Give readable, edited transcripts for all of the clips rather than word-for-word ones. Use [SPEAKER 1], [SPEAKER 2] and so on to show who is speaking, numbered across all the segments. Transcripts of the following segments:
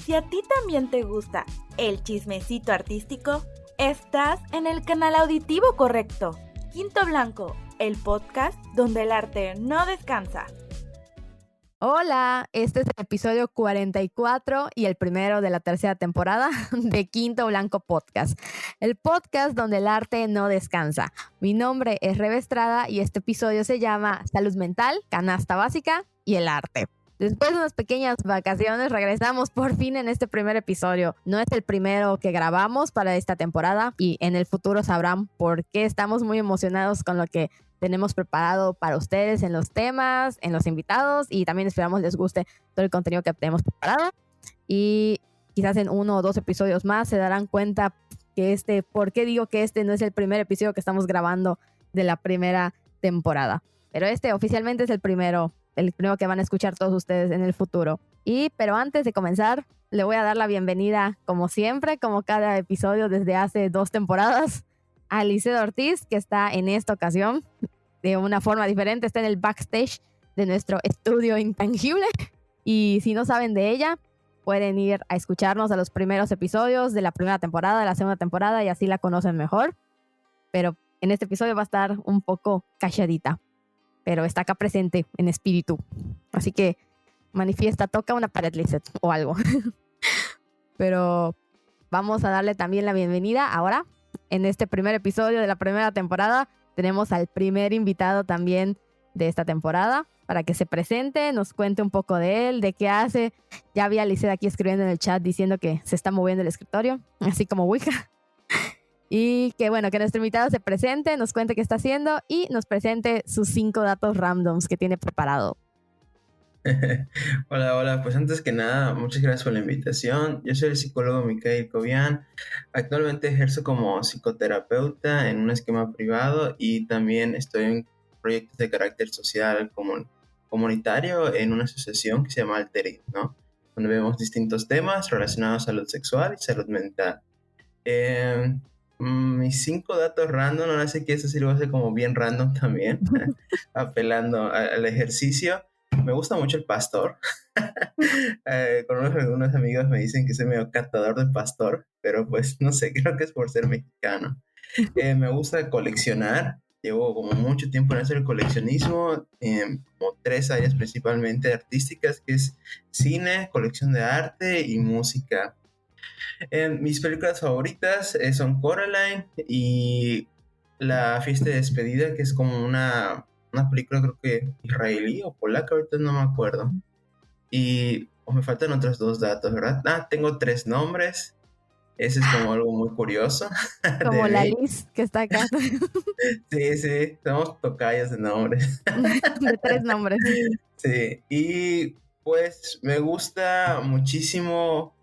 [SPEAKER 1] Si a ti también te gusta el chismecito artístico, estás en el canal auditivo correcto. Quinto Blanco, el podcast donde el arte no descansa.
[SPEAKER 2] Hola, este es el episodio 44 y el primero de la tercera temporada de Quinto Blanco Podcast, el podcast donde el arte no descansa. Mi nombre es Rebe Estrada y este episodio se llama Salud Mental, Canasta Básica y el Arte. Después de unas pequeñas vacaciones, regresamos por fin en este primer episodio. No es el primero que grabamos para esta temporada y en el futuro sabrán por qué estamos muy emocionados con lo que tenemos preparado para ustedes en los temas, en los invitados, y también esperamos les guste todo el contenido que tenemos preparado. Y quizás en 1 o 2 episodios más se darán cuenta que ¿por qué digo que este no es el primer episodio que estamos grabando de la primera temporada? Pero este oficialmente es el primero que van a escuchar todos ustedes en el futuro. Pero antes de comenzar, le voy a dar la bienvenida, como siempre, como cada episodio desde hace 2 temporadas, a Liceo Ortiz, que está en esta ocasión de una forma diferente, está en el backstage de nuestro estudio intangible. Y si no saben de ella, pueden ir a escucharnos a los primeros episodios de la primera temporada, de la segunda temporada, y así la conocen mejor. Pero en este episodio va a estar un poco calladita, pero está acá presente en espíritu. Así que manifiesta, toca una pared, Lizeth, o algo. Pero vamos a darle también la bienvenida ahora. En este primer episodio de la primera temporada tenemos al primer invitado también de esta temporada para que se presente, nos cuente un poco de él, de qué hace. Ya vi a Lizeth aquí escribiendo en el chat diciendo que se está moviendo el escritorio, así como Ouija. Y que bueno, que nuestro invitado se presente, nos cuente qué está haciendo y nos presente sus 5 datos randoms que tiene preparado.
[SPEAKER 3] Hola, pues antes que nada, muchas gracias por la invitación. Yo soy el psicólogo Micael Cobian. Actualmente ejerzo como psicoterapeuta en un esquema privado y también estoy en proyectos de carácter social comunitario en una asociación que se llama Alterid, ¿no? Donde vemos distintos temas relacionados a salud sexual y salud mental. Mis 5 datos random, ahora sé que eso sí lo va a ser como bien random también, apelando al ejercicio. Me gusta mucho el pastor. Con algunos amigos me dicen que soy medio catador de pastor, pero pues no sé, creo que es por ser mexicano. Me gusta coleccionar. Llevo como mucho tiempo en hacer el coleccionismo, como 3 áreas principalmente artísticas, que es cine, colección de arte y música. Mis películas favoritas son Coraline y La fiesta de despedida, que es como una película creo que israelí o polaca, ahorita no me acuerdo. Y me faltan otros 2 datos, ¿verdad? Tengo 3 nombres. Ese es como algo muy curioso.
[SPEAKER 2] Como la Liz que está acá.
[SPEAKER 3] Sí, somos tocayos de nombres.
[SPEAKER 2] De 3 nombres.
[SPEAKER 3] Sí, y pues me gusta muchísimo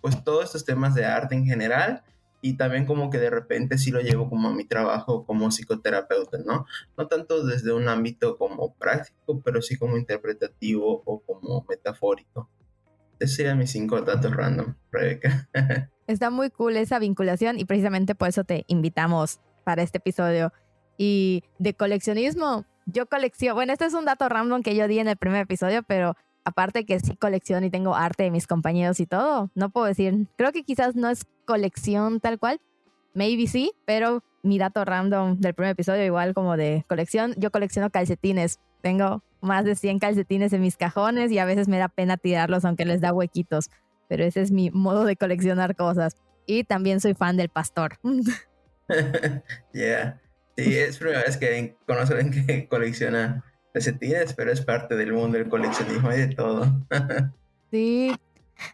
[SPEAKER 3] pues todos estos temas de arte en general, y también como que de repente sí lo llevo como a mi trabajo como psicoterapeuta, ¿no? No tanto desde un ámbito como práctico, pero sí como interpretativo o como metafórico. Esos serían mis 5 datos random, Rebeca.
[SPEAKER 2] Está muy cool esa vinculación y precisamente por eso te invitamos para este episodio. Y de coleccionismo, yo colecciono, bueno, este es un dato random que yo di en el primer episodio, pero aparte que sí colecciono y tengo arte de mis compañeros y todo, no puedo decir, creo que quizás no es colección tal cual, maybe sí, pero mi dato random del primer episodio, igual como de colección, yo colecciono calcetines. Tengo más de 100 calcetines en mis cajones y a veces me da pena tirarlos aunque les da huequitos, pero ese es mi modo de coleccionar cosas. Y también soy fan del pastor.
[SPEAKER 3] Yeah. Sí, es primera vez que conozco a alguien que colecciona calcetines, pero es parte del mundo del coleccionismo y de todo.
[SPEAKER 2] Sí,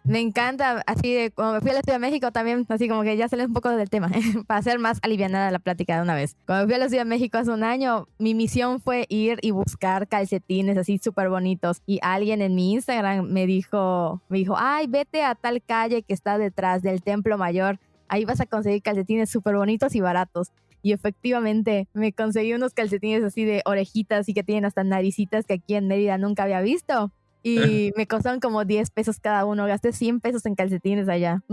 [SPEAKER 2] me encanta, así de cuando me fui a la Ciudad de México también, así como que ya sale un poco del tema, para hacer más alivianada la plática de una vez. Cuando fui a la Ciudad de México hace un año, mi misión fue ir y buscar calcetines así súper bonitos, y alguien en mi Instagram me dijo, ay, vete a tal calle que está detrás del Templo Mayor, ahí vas a conseguir calcetines súper bonitos y baratos. Y efectivamente me conseguí unos calcetines así de orejitas y que tienen hasta naricitas que aquí en Mérida nunca había visto. Y me costaron como 10 pesos cada uno. Gasté 100 pesos en calcetines allá.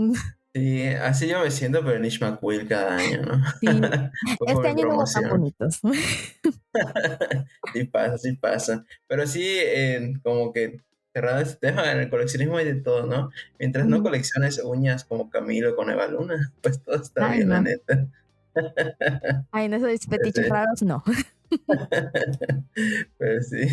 [SPEAKER 3] Sí, así yo me siento, pero en Ishmael cada año, ¿no?
[SPEAKER 2] Sí,
[SPEAKER 3] Fue por
[SPEAKER 2] este
[SPEAKER 3] mi
[SPEAKER 2] año no hubo tan
[SPEAKER 3] promoción.
[SPEAKER 2] bonitos.
[SPEAKER 3] Sí pasa. Pero sí, como que cerrado este tema, en el coleccionismo hay de todo, ¿no? Mientras no colecciones uñas como Camilo con Eva Luna, pues todo está
[SPEAKER 2] Ay,
[SPEAKER 3] bien, la
[SPEAKER 2] no.
[SPEAKER 3] neta.
[SPEAKER 2] Ay, en esos
[SPEAKER 3] Pues
[SPEAKER 2] fetiches raros, no.
[SPEAKER 3] pues sí.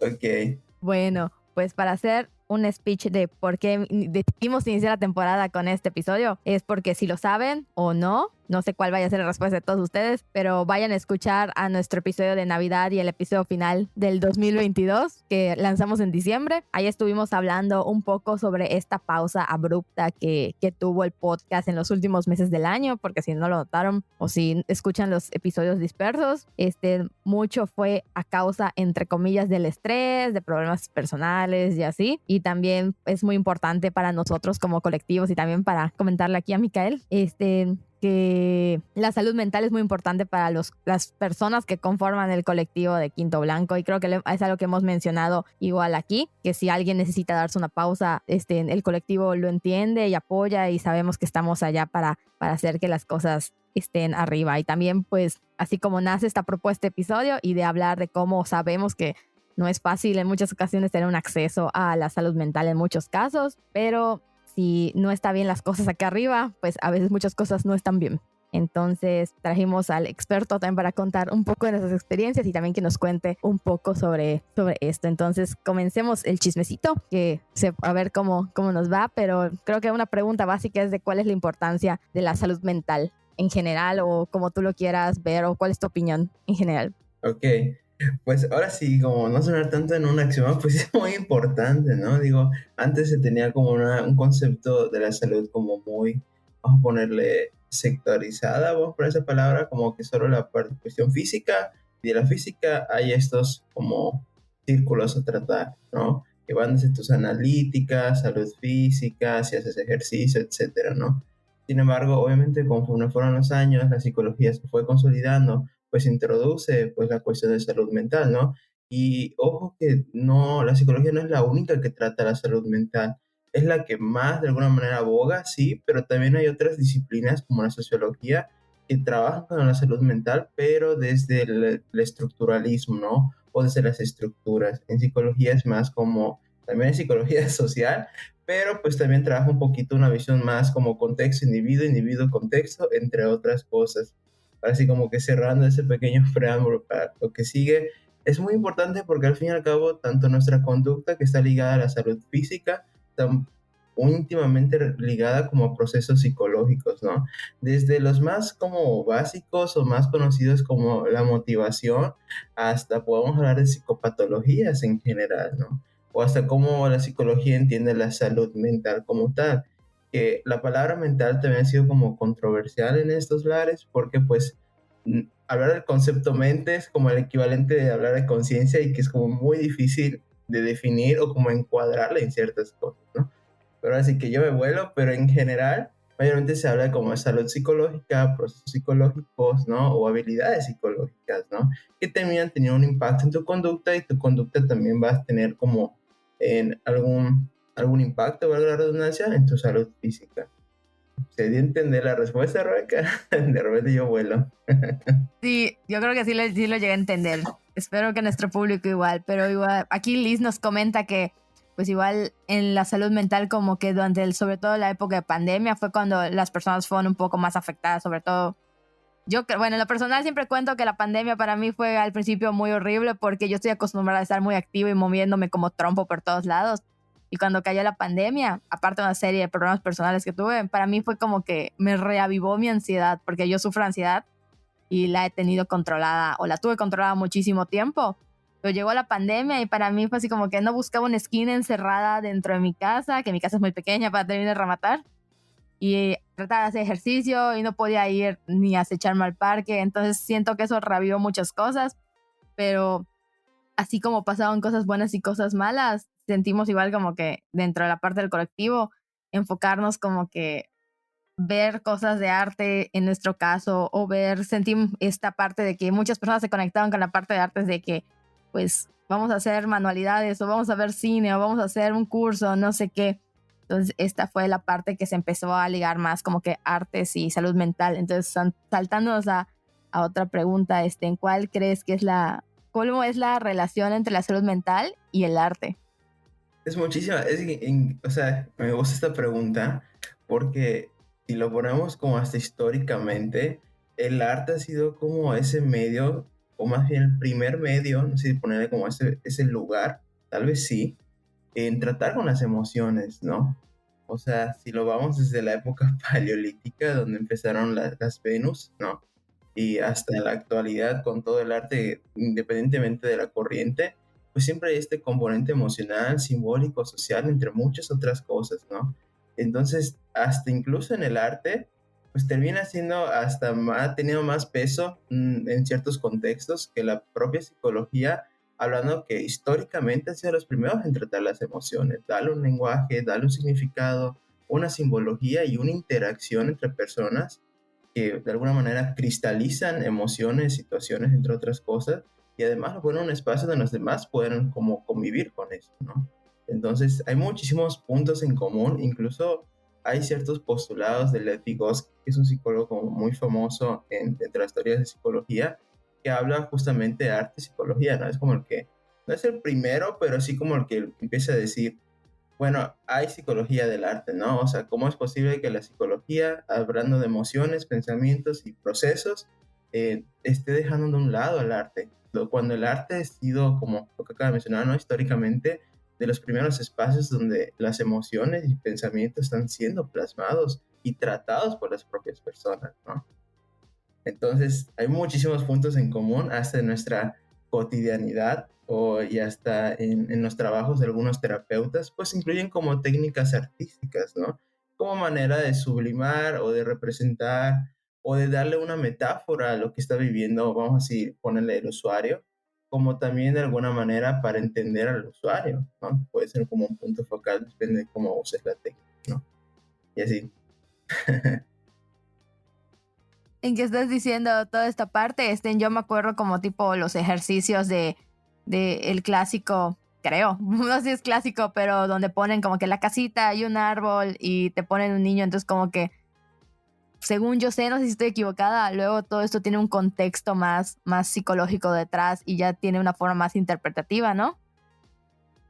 [SPEAKER 3] Ok.
[SPEAKER 2] Bueno, pues para hacer un speech de por qué decidimos iniciar la temporada con este episodio, es porque si lo saben o no sé cuál vaya a ser la respuesta de todos ustedes, pero vayan a escuchar a nuestro episodio de Navidad y el episodio final del 2022 que lanzamos en diciembre. Ahí estuvimos hablando un poco sobre esta pausa abrupta que tuvo el podcast en los últimos meses del año, porque si no lo notaron o si escuchan los episodios dispersos, mucho fue a causa, entre comillas, del estrés, de problemas personales y así. Y también es muy importante para nosotros como colectivos y también para comentarle aquí a Micael, que la salud mental es muy importante para las personas que conforman el colectivo de Quinto Blanco, y creo que es algo que hemos mencionado igual aquí, que si alguien necesita darse una pausa, el colectivo lo entiende y apoya, y sabemos que estamos allá para hacer que las cosas estén arriba. Y también, pues, así como nace esta propuesta de episodio y de hablar de cómo sabemos que no es fácil en muchas ocasiones tener un acceso a la salud mental en muchos casos, pero si no está bien las cosas acá arriba, pues a veces muchas cosas no están bien. Entonces trajimos al experto también para contar un poco de nuestras experiencias y también que nos cuente un poco sobre esto. Entonces comencemos el chismecito, a ver cómo nos va, pero creo que una pregunta básica es de cuál es la importancia de la salud mental en general, o como tú lo quieras ver, o cuál es tu opinión en general.
[SPEAKER 3] Ok, pues ahora sí, como no sonar tanto en un axioma, pues es muy importante, ¿no? Digo, antes se tenía como un concepto de la salud como muy, vamos a ponerle sectorizada, vamos a poner esa palabra, como que solo la cuestión física, y de la física hay estos como círculos a tratar, ¿no? Que van desde tus analíticas, salud física, si haces ejercicio, etcétera, ¿no? Sin embargo, obviamente, conforme fueron los años, la psicología se fue consolidando, pues introduce pues la cuestión de salud mental, ¿no? Y ojo que no, la psicología no es la única que trata la salud mental, es la que más de alguna manera aboga, sí, pero también hay otras disciplinas como la sociología que trabajan con la salud mental, pero desde el estructuralismo, ¿no? O desde las estructuras. En psicología es más como, también es psicología social, pero pues también trabaja un poquito una visión más como contexto, individuo, individuo, contexto, entre otras cosas. Así como que cerrando ese pequeño preámbulo para lo que sigue, es muy importante porque al fin y al cabo tanto nuestra conducta, que está ligada a la salud física, está muy íntimamente ligada como a procesos psicológicos, ¿no? Desde los más como básicos o más conocidos como la motivación, hasta podemos hablar de psicopatologías en general, ¿no? O hasta cómo la psicología entiende la salud mental como tal. Que la palabra mental también ha sido como controversial en estos lares porque pues hablar del concepto mente es como el equivalente de hablar de conciencia y que es como muy difícil de definir o como encuadrarla en ciertas cosas, ¿no? Pero así que yo me vuelo, pero en general mayormente se habla como de salud psicológica, procesos psicológicos, ¿no? O habilidades psicológicas, ¿no? Que terminan teniendo un impacto en tu conducta, y tu conducta también va a tener como en algún impacto, valga la redundancia, en tu salud física. ¿Se dio a entender la respuesta, Rebeca? De repente yo vuelo.
[SPEAKER 2] Sí, yo creo que sí lo llegué a entender. Espero que nuestro público igual, pero igual aquí Liz nos comenta que pues igual en la salud mental como que sobre todo la época de pandemia fue cuando las personas fueron un poco más afectadas, sobre todo bueno, en lo personal siempre cuento que la pandemia para mí fue al principio muy horrible porque yo estoy acostumbrada a estar muy activa y moviéndome como trompo por todos lados. Y cuando cayó la pandemia, aparte de una serie de problemas personales que tuve, para mí fue como que me reavivó mi ansiedad, porque yo sufro ansiedad y la he tenido controlada, o la tuve controlada muchísimo tiempo. Pero llegó la pandemia y para mí fue así como que no buscaba una esquina encerrada dentro de mi casa, que mi casa es muy pequeña para terminar de rematar, y trataba de hacer ejercicio y no podía ir ni a acecharme al parque. Entonces siento que eso revivió muchas cosas, pero así como pasaban cosas buenas y cosas malas, sentimos igual como que dentro de la parte del colectivo, enfocarnos como que ver cosas de arte en nuestro caso, o sentir esta parte de que muchas personas se conectaban con la parte de artes, de que pues vamos a hacer manualidades o vamos a ver cine o vamos a hacer un curso, no sé qué. Entonces esta fue la parte que se empezó a ligar más como que artes y salud mental. Entonces saltándonos a otra pregunta, ¿en cuál crees que cómo es la relación entre la salud mental y el arte?
[SPEAKER 3] Es muchísima, o sea, me gusta esta pregunta porque si lo ponemos como hasta históricamente, el arte ha sido como ese medio, o más bien el primer medio, no sé si ponerle como ese lugar, tal vez sí, en tratar con las emociones, ¿no? O sea, si lo vamos desde la época paleolítica, donde empezaron las Venus, ¿no? Y hasta la actualidad con todo el arte, independientemente de la corriente, pues siempre hay este componente emocional, simbólico, social, entre muchas otras cosas, ¿no? Entonces, hasta incluso en el arte, pues termina siendo hasta más, teniendo más peso en ciertos contextos que la propia psicología, hablando que históricamente han sido los primeros en tratar las emociones, darle un lenguaje, darle un significado, una simbología y una interacción entre personas que de alguna manera cristalizan emociones, situaciones, entre otras cosas, y además lo ponen en un espacio donde los demás puedan como convivir con eso, ¿no? Entonces, hay muchísimos puntos en común, incluso hay ciertos postulados de Lev Vygotsky, que es un psicólogo como muy famoso entre las teorías de psicología, que habla justamente de arte y psicología, ¿no? Es como el que, no es el primero, pero sí como el que empieza a decir, bueno, hay psicología del arte, ¿no? O sea, ¿cómo es posible que la psicología, hablando de emociones, pensamientos y procesos, esté dejando de un lado el arte? Cuando el arte ha sido, como lo que acaba de mencionar, ¿no? Históricamente, de los primeros espacios donde las emociones y pensamientos están siendo plasmados y tratados por las propias personas, ¿no? Entonces, hay muchísimos puntos en común hasta en nuestra cotidianidad y hasta en los trabajos de algunos terapeutas, pues incluyen como técnicas artísticas, ¿no? Como manera de sublimar o de representar o de darle una metáfora a lo que está viviendo, vamos a decir, ponerle el usuario, como también de alguna manera para entender al usuario, ¿no? Puede ser como un punto focal, depende de cómo uses la técnica, ¿no? Y así.
[SPEAKER 2] En que estás diciendo toda esta parte, yo me acuerdo como tipo los ejercicios de el clásico, creo, no sé si es clásico, pero donde ponen como que la casita y un árbol y te ponen un niño, entonces como que, según yo sé, no sé si estoy equivocada, luego todo esto tiene un contexto más psicológico detrás y ya tiene una forma más interpretativa, ¿no?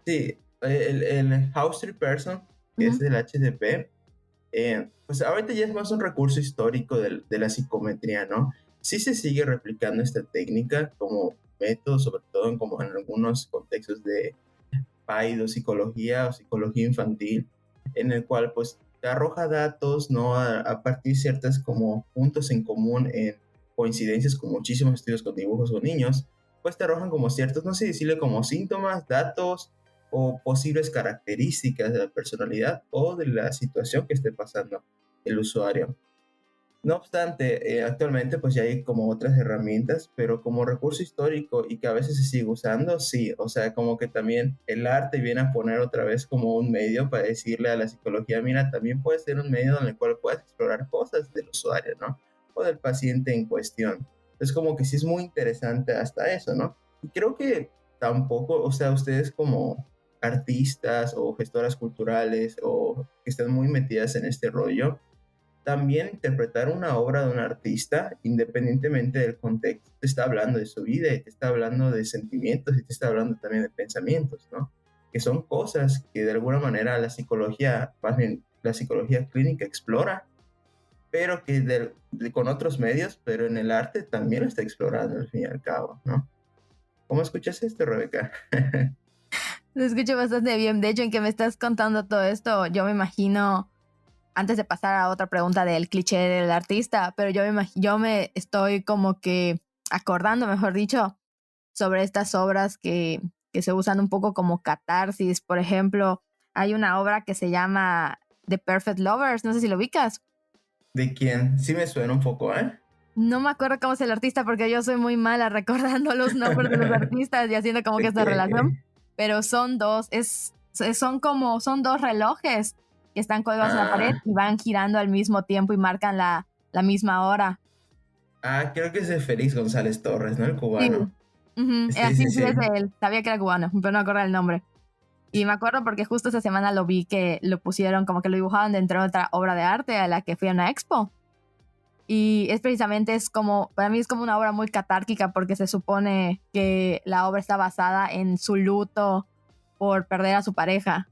[SPEAKER 3] Sí, el House Tree Person, que es
[SPEAKER 2] Ujú.
[SPEAKER 3] el HTP, pues ahorita ya es más un recurso histórico de la psicometría, ¿no? Sí se sigue replicando esta técnica como método, sobre todo como en algunos contextos de psicología o psicología infantil, en el cual pues te arroja datos, ¿no? A partir de ciertas como puntos en común en coincidencias con muchísimos estudios con dibujos con niños, pues te arrojan como ciertos, no sé decirle como síntomas, datos o posibles características de la personalidad o de la situación que esté pasando el usuario. No obstante, actualmente pues ya hay como otras herramientas, pero como recurso histórico y que a veces se sigue usando, sí, o sea, como que también el arte viene a poner otra vez como un medio para decirle a la psicología, mira, también puede ser un medio en el cual puedes explorar cosas del usuario, ¿no? O del paciente en cuestión. Es como que sí es muy interesante hasta eso, ¿no? Y creo que tampoco, o sea, ustedes como artistas o gestoras culturales o que están muy metidas en este rollo, también interpretar una obra de un artista, independientemente del contexto, te está hablando de su vida, y te está hablando de sentimientos y te está hablando también de pensamientos, ¿no? Que son cosas que de alguna manera la psicología, más bien la psicología clínica explora, pero que con otros medios, pero en el arte también lo está explorando al fin y al cabo, ¿no? ¿Cómo escuchas esto, Rebeca?
[SPEAKER 2] Lo escucho bastante bien. De hecho, en que me estás contando todo esto, yo me imagino, antes de pasar a otra pregunta del cliché del artista, pero yo me estoy como que acordando, mejor dicho, sobre estas obras que se usan un poco como catarsis. Por ejemplo, hay una obra que se llama The Perfect Lovers, no sé si lo ubicas.
[SPEAKER 3] ¿De quién? Sí me suena un poco, ¿eh?
[SPEAKER 2] No me acuerdo cómo es el artista porque yo soy muy mala recordando los nombres de los artistas y haciendo como que
[SPEAKER 3] Ok,
[SPEAKER 2] esta relación,
[SPEAKER 3] ok.
[SPEAKER 2] pero son dos, son dos relojes que están colgados en la pared
[SPEAKER 3] Ah,
[SPEAKER 2] y van girando al mismo tiempo y marcan la misma hora.
[SPEAKER 3] creo que es de Félix González Torres, ¿no? El
[SPEAKER 2] Sí,
[SPEAKER 3] cubano.
[SPEAKER 2] ujú,
[SPEAKER 3] Sí,
[SPEAKER 2] sí,
[SPEAKER 3] sí,
[SPEAKER 2] sí,
[SPEAKER 3] sí.
[SPEAKER 2] es de él. Sabía que era cubano, pero no me acuerdo el nombre. Y me acuerdo porque justo esta semana lo vi que lo pusieron, como que lo dibujaban dentro de otra obra de arte a la que fui a una expo. Y es precisamente, es como, para mí es como una obra muy catárquica porque se supone que la obra está basada en su luto por perder a su pareja.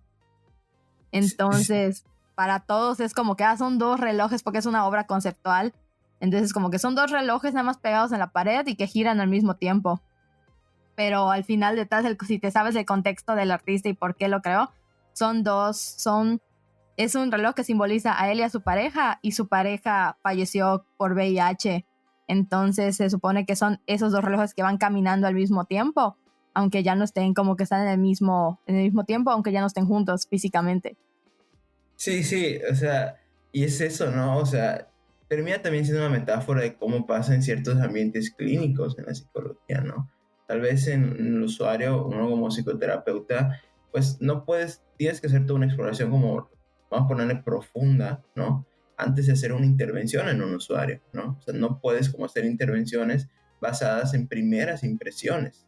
[SPEAKER 2] Entonces, para todos es como que son 2 relojes porque es una obra conceptual. Entonces, como que son 2 relojes nada más pegados en la pared y que giran al mismo tiempo. Pero al final, detrás, si te sabes el contexto del artista y por qué lo creó, es un reloj que simboliza a él y a su pareja falleció por VIH. Entonces, se supone que son esos 2 relojes que van caminando al mismo tiempo, aunque ya no estén, como que están en el mismo tiempo, aunque ya no estén juntos físicamente.
[SPEAKER 3] Sí, o sea, y es eso, ¿no? O sea, termina también siendo una metáfora de cómo pasa en ciertos ambientes clínicos en la psicología, ¿no? Tal vez en el usuario, uno como psicoterapeuta, pues tienes que hacer toda una exploración como, vamos a ponerle profunda, ¿no? Antes de hacer una intervención en un usuario, ¿no? O sea, no puedes como hacer intervenciones basadas en primeras impresiones.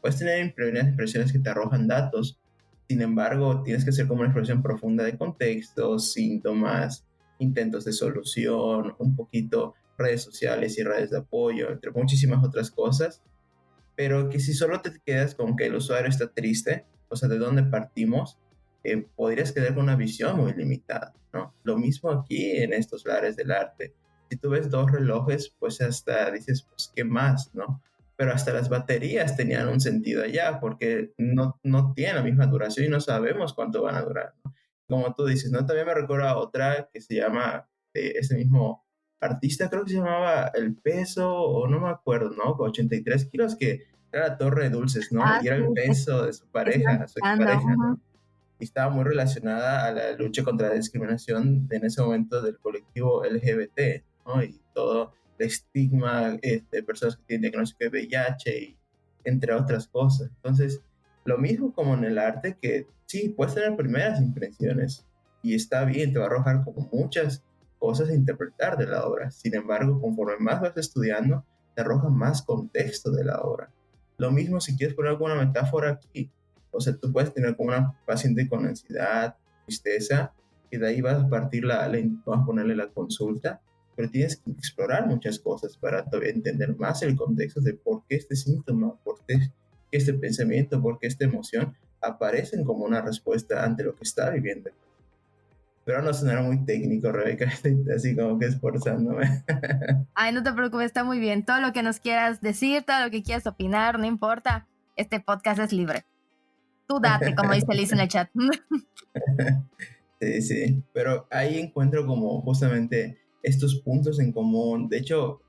[SPEAKER 3] Puedes tener primeras impresiones que te arrojan datos. Sin embargo, tienes que hacer como una exploración profunda de contextos, síntomas, intentos de solución, un poquito redes sociales y redes de apoyo, entre muchísimas otras cosas. Pero que si solo te quedas con que el usuario está triste, o sea, ¿de dónde partimos? Podrías quedar con una visión muy limitada, ¿no? Lo mismo aquí en estos lares del arte. Si tú ves 2 relojes, pues hasta dices, pues, ¿qué más, no? Pero hasta las baterías tenían un sentido allá, porque no tienen la misma duración y no sabemos cuánto van a durar, ¿no? Como tú dices, ¿no? También me recuerda a otra que se llama, ese mismo artista, creo que se llamaba El Peso, o no me acuerdo, ¿no? 83 kilos, que era la torre de dulces, ¿no? Y era el
[SPEAKER 2] Sí,
[SPEAKER 3] peso de su
[SPEAKER 2] es
[SPEAKER 3] pareja, su
[SPEAKER 2] mexicano.
[SPEAKER 3] expareja, ¿no? Y estaba muy relacionada a la lucha contra la discriminación en ese momento del colectivo LGBT, ¿no? Y todo el estigma de personas que tienen diagnóstico de VIH, y entre otras cosas. Entonces, lo mismo como en el arte, que sí, puedes tener primeras impresiones y está bien, te va a arrojar como muchas cosas a interpretar de la obra. Sin embargo, conforme más vas estudiando, te arroja más contexto de la obra. Lo mismo si quieres poner alguna metáfora aquí. O sea, tú puedes tener como una paciente con ansiedad, tristeza, y de ahí vas a partir vas a ponerle la consulta, pero tienes que explorar muchas cosas para entender más el contexto de por qué este síntoma, por qué este pensamiento, por qué esta emoción aparecen como una respuesta ante lo que está viviendo. Pero no sonará muy técnico, Rebeca, así como que esforzándome.
[SPEAKER 2] Ay, no te preocupes, está muy bien. Todo lo que nos quieras decir, todo lo que quieras opinar, no importa. Este podcast es libre. Tú date, como dice Liz en el chat.
[SPEAKER 3] Sí, pero ahí encuentro como justamente estos puntos en común. De hecho,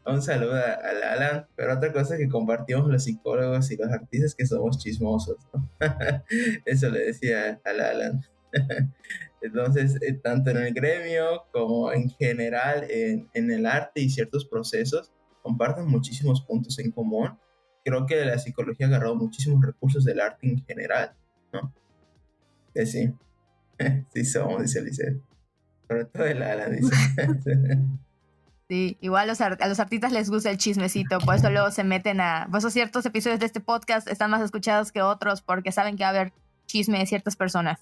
[SPEAKER 3] un saludo al Alan, pero otra cosa que compartimos los psicólogos y los artistas que somos chismosos, ¿no? Eso le decía al Alan. Entonces, tanto en el gremio como en general en el arte y ciertos procesos, comparten muchísimos puntos en común. Creo que la psicología ha agarrado muchísimos recursos del arte en general, ¿no? Sí, sí somos, dice Alicia. Sobre todo el Alan, dice.
[SPEAKER 2] Sí, igual a los artistas les gusta el chismecito, por eso luego se meten por eso ciertos episodios de este podcast están más escuchados que otros, porque saben que va a haber chisme de ciertas personas.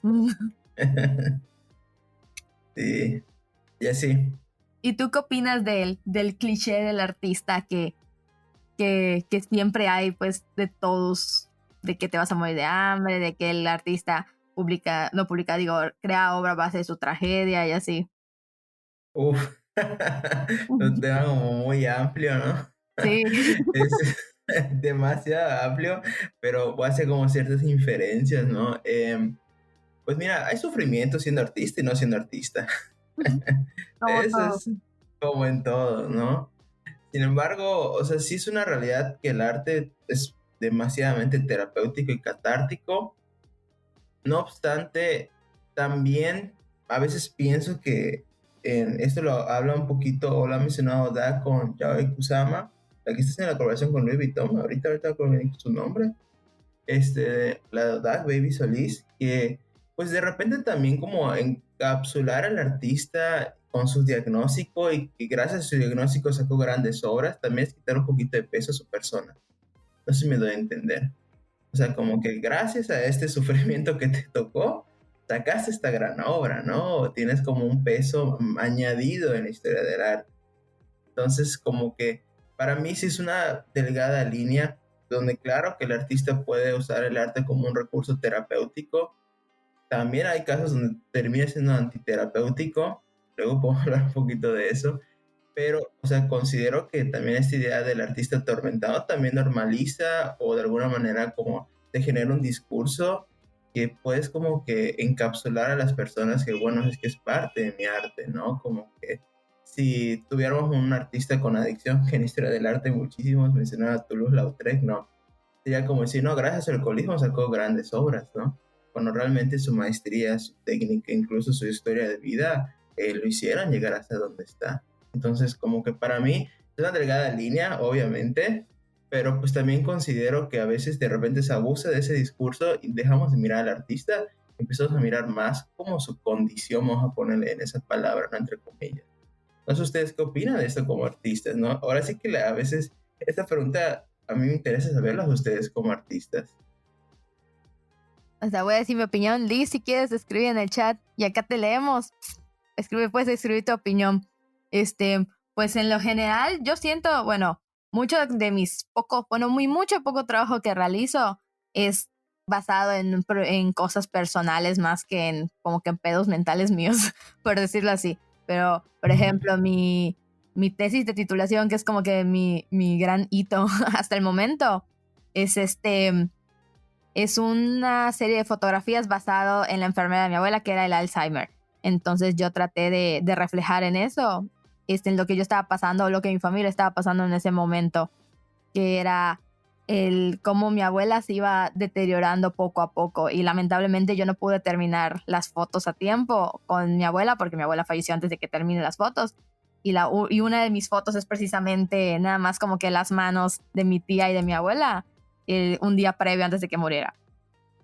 [SPEAKER 3] Sí, y así.
[SPEAKER 2] ¿Y tú qué opinas del cliché del artista que siempre hay, pues, de todos, de que te vas a morir de hambre, de que el artista crea obra a base de su tragedia y así?
[SPEAKER 3] Uf, un tema como muy amplio, ¿no?
[SPEAKER 2] Sí.
[SPEAKER 3] Es demasiado amplio, pero hace como ciertas inferencias, ¿no? Pues mira, hay sufrimiento siendo artista y no siendo artista.
[SPEAKER 2] Como
[SPEAKER 3] Eso
[SPEAKER 2] todo.
[SPEAKER 3] es como en todo, ¿no? Sin embargo, o sea, sí es una realidad que el arte es demasiadamente terapéutico y catártico. No obstante, también a veces pienso que esto lo habla un poquito, o lo ha mencionado Da con Yayoi Kusama, la que está en la colaboración con Louis Vuitton, ahorita con su nombre, la Da Baby Solís, que pues de repente también como encapsular al artista con su diagnóstico y que gracias a su diagnóstico sacó grandes obras, también es quitar un poquito de peso a su persona. No sé si me doy a entender. O sea, como que gracias a este sufrimiento que te tocó, sacaste esta gran obra, ¿no? Tienes como un peso añadido en la historia del arte. Entonces, como que para mí sí es una delgada línea donde claro que el artista puede usar el arte como un recurso terapéutico, también hay casos donde termina siendo antiterapéutico, luego puedo hablar un poquito de eso, pero, o sea, considero que también esta idea del artista atormentado también normaliza o de alguna manera como te genera un discurso que puedes como que encapsular a las personas que, bueno, es que es parte de mi arte, ¿no? Como que si tuviéramos un artista con adicción, que en historia del arte muchísimos mencionaban a Toulouse-Lautrec, ¿no? Sería como decir, no, gracias al alcoholismo sacó grandes obras, ¿no? Cuando realmente su maestría, su técnica, incluso su historia de vida, lo hicieron llegar hasta donde está. Entonces, como que para mí es una delgada línea, obviamente, pero pues también considero que a veces de repente se abusa de ese discurso y dejamos de mirar al artista, empezamos a mirar más como su condición, vamos a ponerle en esa palabra, ¿no? Entre comillas. No sé ustedes qué opinan de esto como artistas, ¿no? Ahora sí que a veces esta pregunta a mí me interesa saberlas de ustedes como artistas.
[SPEAKER 2] O sea, voy a decir mi opinión. Liz, si quieres, escribe en el chat y acá te leemos. Puedes escribir tu opinión. Pues en lo general, yo siento, bueno, mucho de mis poco trabajo que realizo es basado en cosas personales más que en como que en pedos mentales míos, por decirlo así. Pero, por ejemplo, mi tesis de titulación, que es como que mi gran hito hasta el momento, es una serie de fotografías basado en la enfermedad de mi abuela, que era el Alzheimer. Entonces yo traté de reflejar en eso, en lo que yo estaba pasando, o lo que mi familia estaba pasando en ese momento, que era cómo mi abuela se iba deteriorando poco a poco. Y lamentablemente yo no pude terminar las fotos a tiempo con mi abuela, porque mi abuela falleció antes de que termine las fotos. Y una de mis fotos es precisamente nada más como que las manos de mi tía y de mi abuela, un día previo antes de que muriera.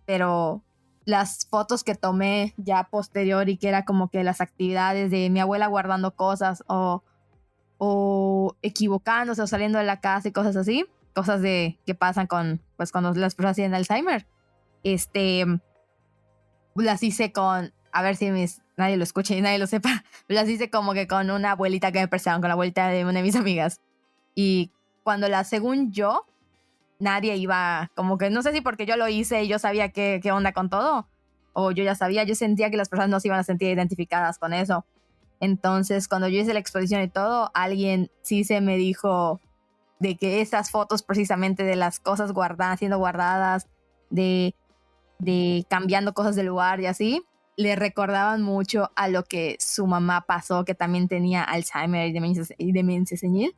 [SPEAKER 2] Pero las fotos que tomé ya posterior y que era como que las actividades de mi abuela guardando cosas o equivocándose o saliendo de la casa y cosas así, cosas que pasan pues cuando las personas tienen Alzheimer, las hice a ver si nadie lo escucha y nadie lo sepa, las hice como que con una abuelita que me prestaron, con la abuelita de una de mis amigas. Y cuando según yo, nadie iba, como que no sé si porque yo lo hice y yo sabía qué onda con todo, o yo ya sabía, yo sentía que las personas no se iban a sentir identificadas con eso. Entonces, cuando yo hice la exposición y todo, alguien sí se me dijo de que esas fotos precisamente de las cosas siendo guardadas, de cambiando cosas del lugar y así, le recordaban mucho a lo que su mamá pasó, que también tenía Alzheimer y demencia senil.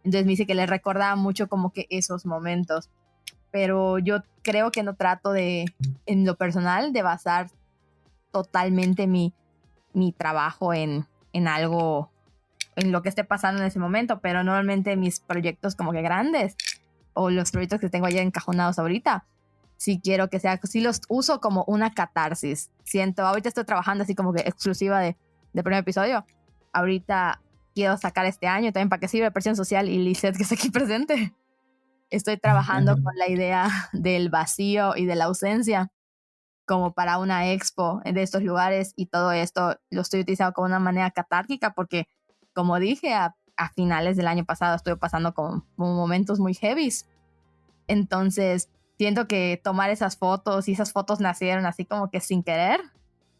[SPEAKER 2] Entonces me dice que le recordaba mucho como que esos momentos. Pero yo creo que no trato en lo personal, de basar totalmente mi trabajo en algo, en lo que esté pasando en ese momento. Pero normalmente mis proyectos como que grandes, o los proyectos que tengo allá encajonados ahorita, sí quiero que sí los uso como una catarsis. Ahorita estoy trabajando así como que exclusiva de primer episodio. Ahorita quiero sacar este año también para que sirva Presión Social y Lizeth, que está aquí presente. Estoy trabajando con la idea del vacío y de la ausencia como para una expo de estos lugares, y todo esto lo estoy utilizando como una manera catárquica porque, como dije, a finales del año pasado estuve pasando con momentos muy heavies. Entonces siento que tomar esas fotos, y esas fotos nacieron así como que sin querer,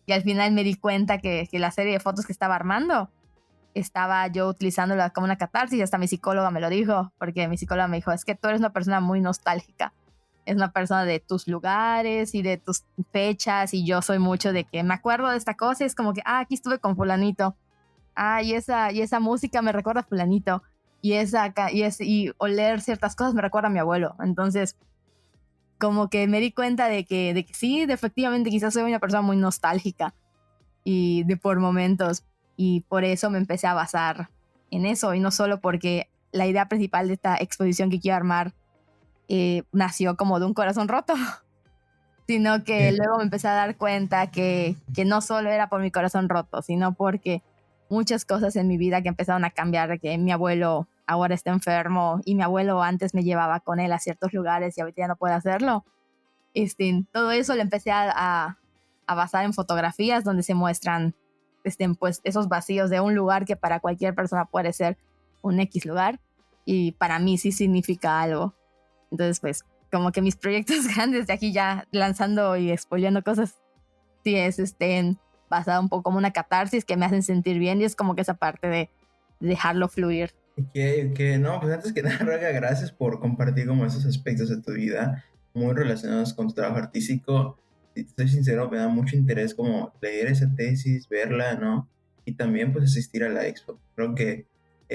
[SPEAKER 2] y al final me di cuenta que la serie de fotos que estaba armando estaba yo utilizándola como una catarsis, y hasta mi psicóloga me lo dijo, porque mi psicóloga me dijo, es que tú eres una persona muy nostálgica, es una persona de tus lugares y de tus fechas, y yo soy mucho de que me acuerdo de esta cosa y es como que, aquí estuve con fulanito, y esa música me recuerda a fulanito, y oler ciertas cosas me recuerda a mi abuelo. Entonces como que me di cuenta de que sí, efectivamente quizás soy una persona muy nostálgica y por momentos, y por eso me empecé a basar en eso, y no solo porque la idea principal de esta exposición que quiero armar nació como de un corazón roto, sino que luego me empecé a dar cuenta que no solo era por mi corazón roto, sino porque muchas cosas en mi vida que empezaron a cambiar, de que mi abuelo ahora está enfermo y mi abuelo antes me llevaba con él a ciertos lugares y ahorita ya no puede hacerlo. Todo eso lo empecé a basar en fotografías donde se muestran pues esos vacíos de un lugar que para cualquier persona puede ser un X lugar, y para mí sí significa algo. Entonces pues como que mis proyectos grandes de aquí ya lanzando y spoileando cosas, sí es basada un poco como una catarsis que me hacen sentir bien, y es como que esa parte de dejarlo fluir.
[SPEAKER 3] No, pues antes que nada, Raga, gracias por compartir como esos aspectos de tu vida muy relacionados con tu trabajo artístico. Si te soy sincero, me da mucho interés como leer esa tesis, verla, ¿no? Y también pues asistir a la expo. Creo que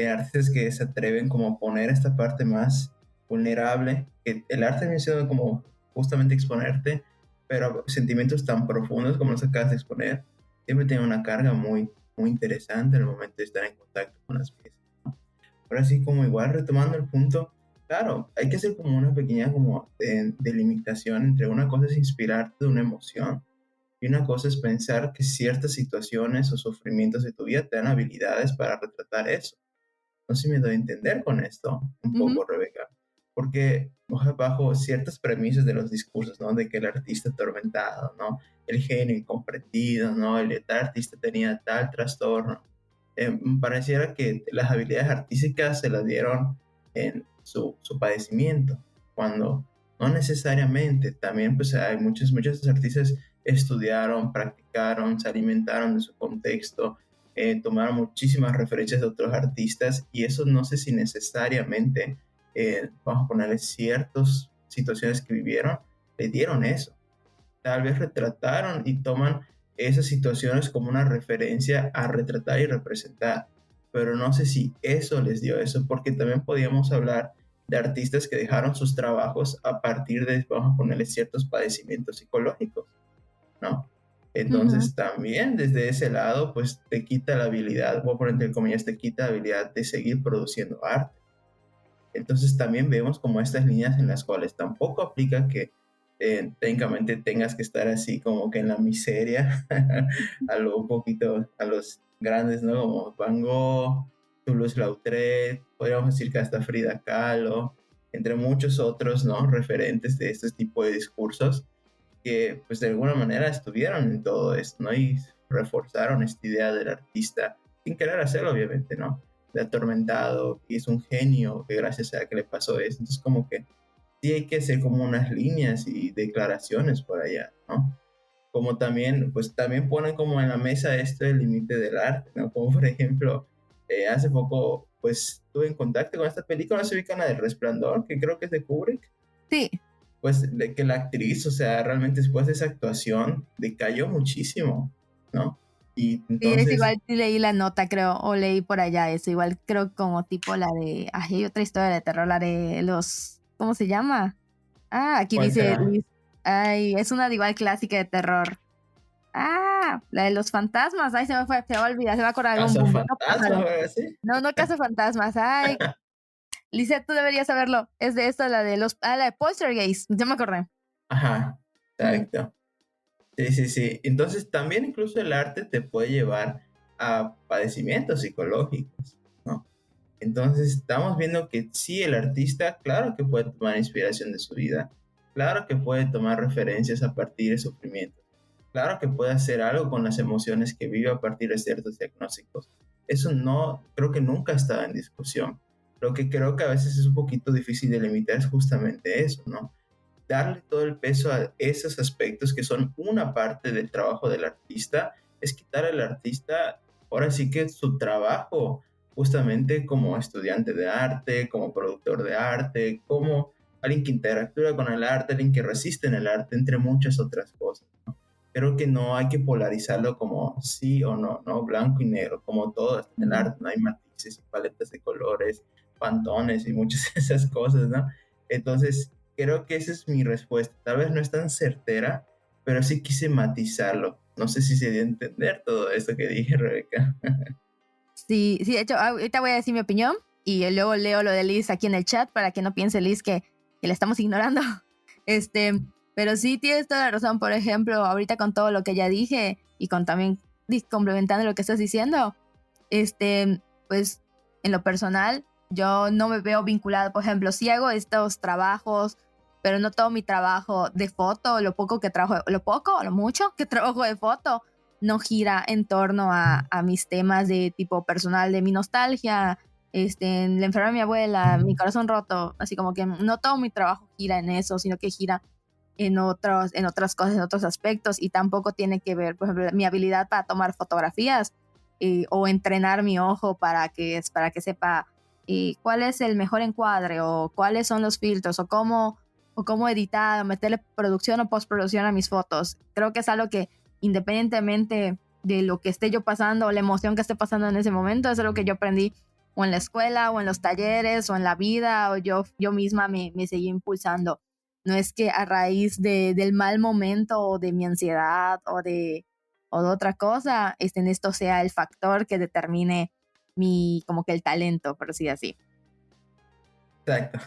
[SPEAKER 3] artistas que se atreven como a poner esta parte más vulnerable, que el arte ha sido como justamente exponerte, pero sentimientos tan profundos como los acabas de exponer, siempre tienen una carga muy, muy interesante al momento de estar en contacto con las piezas. Ahora sí, como igual retomando el punto, claro, hay que hacer como una pequeña como delimitación entre una cosa es inspirarte de una emoción y una cosa es pensar que ciertas situaciones o sufrimientos de tu vida te dan habilidades para retratar eso. No sé si me doy a entender con esto un poco, Rebeca, porque bajo ciertas premisas de los discursos, ¿no? De que el artista atormentado, ¿no? El genio incomprendido, ¿no? Tal artista tenía tal trastorno. Pareciera que las habilidades artísticas se las dieron en su padecimiento, cuando no necesariamente. También pues hay muchos artistas estudiaron, practicaron, se alimentaron de su contexto, tomaron muchísimas referencias de otros artistas, y eso no sé si necesariamente, vamos a ponerle ciertas situaciones que vivieron, le dieron eso. Tal vez retrataron y toman esas situaciones como una referencia a retratar y representar, pero no sé si eso les dio eso, porque también podíamos hablar de artistas que dejaron sus trabajos a partir de, vamos a ponerle, ciertos padecimientos psicológicos, ¿no? Entonces también desde ese lado, pues te quita la habilidad, voy a poner entre comillas, te quita la habilidad de seguir produciendo arte. Entonces también vemos como estas líneas en las cuales tampoco aplica que técnicamente tengas que estar así como que en la miseria, a lo un poquito, a los grandes, ¿no? Como Van Gogh, Toulouse-Lautrec, podríamos decir que hasta Frida Kahlo, entre muchos otros, ¿no? Referentes de este tipo de discursos que pues de alguna manera estuvieron en todo esto, ¿no? Y reforzaron esta idea del artista, sin querer hacerlo, obviamente, ¿no? De atormentado, y es un genio, que gracias a que le pasó eso. Entonces como que sí hay que hacer como unas líneas y declaraciones por allá, ¿no? Como también, pues también ponen como en la mesa esto del límite del arte, ¿no? Como por ejemplo, hace poco, pues estuve en contacto con esta película, no se ubican la del Resplandor, que creo que es de Kubrick.
[SPEAKER 2] Sí.
[SPEAKER 3] Pues de que la actriz, o sea, realmente después de esa actuación decayó muchísimo, ¿no? Y
[SPEAKER 2] Sí, es
[SPEAKER 3] entonces...
[SPEAKER 2] igual, sí leí la nota, creo, o leí por allá eso, igual creo como tipo la de, ay, hay otra historia de terror, la de los, ¿cómo se llama? Ah, aquí
[SPEAKER 3] ¿Cuál
[SPEAKER 2] dice,
[SPEAKER 3] será?
[SPEAKER 2] ay, es una igual clásica de terror. Ah, la de los fantasmas, ay, se me fue, se va a olvidar, se va a acordar algún boom, no
[SPEAKER 3] ¿Cazafantasmas o
[SPEAKER 2] pájaro.
[SPEAKER 3] algo así?
[SPEAKER 2] No, no caso fantasmas, ay, Lisette, tú deberías saberlo, es de esta, la de los, la de Poltergeist, ya me acordé.
[SPEAKER 3] Ajá, exacto. Sí, sí, sí. Entonces también incluso el arte te puede llevar a padecimientos psicológicos, ¿no? Entonces estamos viendo que sí, el artista, claro que puede tomar inspiración de su vida, claro que puede tomar referencias a partir de sufrimiento, claro que puede hacer algo con las emociones que vive a partir de ciertos diagnósticos. Eso no, creo que nunca está en discusión. Lo que creo que a veces es un poquito difícil de limitar es justamente eso, ¿no? Darle todo el peso a esos aspectos que son una parte del trabajo del artista, es quitar al artista, ahora sí que su trabajo, justamente como estudiante de arte, como productor de arte, como alguien que interactúa con el arte, alguien que resiste en el arte, entre muchas otras cosas, ¿no? Creo que no hay que polarizarlo como sí o no, ¿no? Blanco y negro, como todo en el arte, no hay matices y paletas de colores, pantones y muchas de esas cosas, ¿no? Entonces, creo que esa es mi respuesta. Tal vez no es tan certera, pero sí quise matizarlo. No sé si se dio a entender todo esto que dije, Rebeca.
[SPEAKER 2] Sí, sí, de hecho, ahorita voy a decir mi opinión y luego leo lo de Liz aquí en el chat para que no piense Liz que le estamos ignorando. Pero sí tienes toda la razón. Por ejemplo, ahorita con todo lo que ya dije y con también complementando lo que estás diciendo, pues en lo personal, yo no me veo vinculada. Por ejemplo, si hago estos trabajos, pero no todo mi trabajo de foto, lo poco o lo mucho que trabajo de foto, no gira en torno a mis temas de tipo personal, de mi nostalgia, la enfermedad de mi abuela, mi corazón roto, así como que no todo mi trabajo gira en eso, sino que gira en otras cosas, en otros aspectos, y tampoco tiene que ver, por ejemplo, mi habilidad para tomar fotografías o entrenar mi ojo para que sepa cuál es el mejor encuadre o cuáles son los filtros o cómo editar o meterle producción o postproducción a mis fotos. Creo que es algo que independientemente de lo que esté yo pasando o la emoción que esté pasando en ese momento, es algo que yo aprendí o en la escuela o en los talleres o en la vida, o yo misma me seguí impulsando. No es que a raíz del mal momento o de mi ansiedad o de otra cosa, esto sea el factor que determine como que el talento, por decir así.
[SPEAKER 3] Exacto.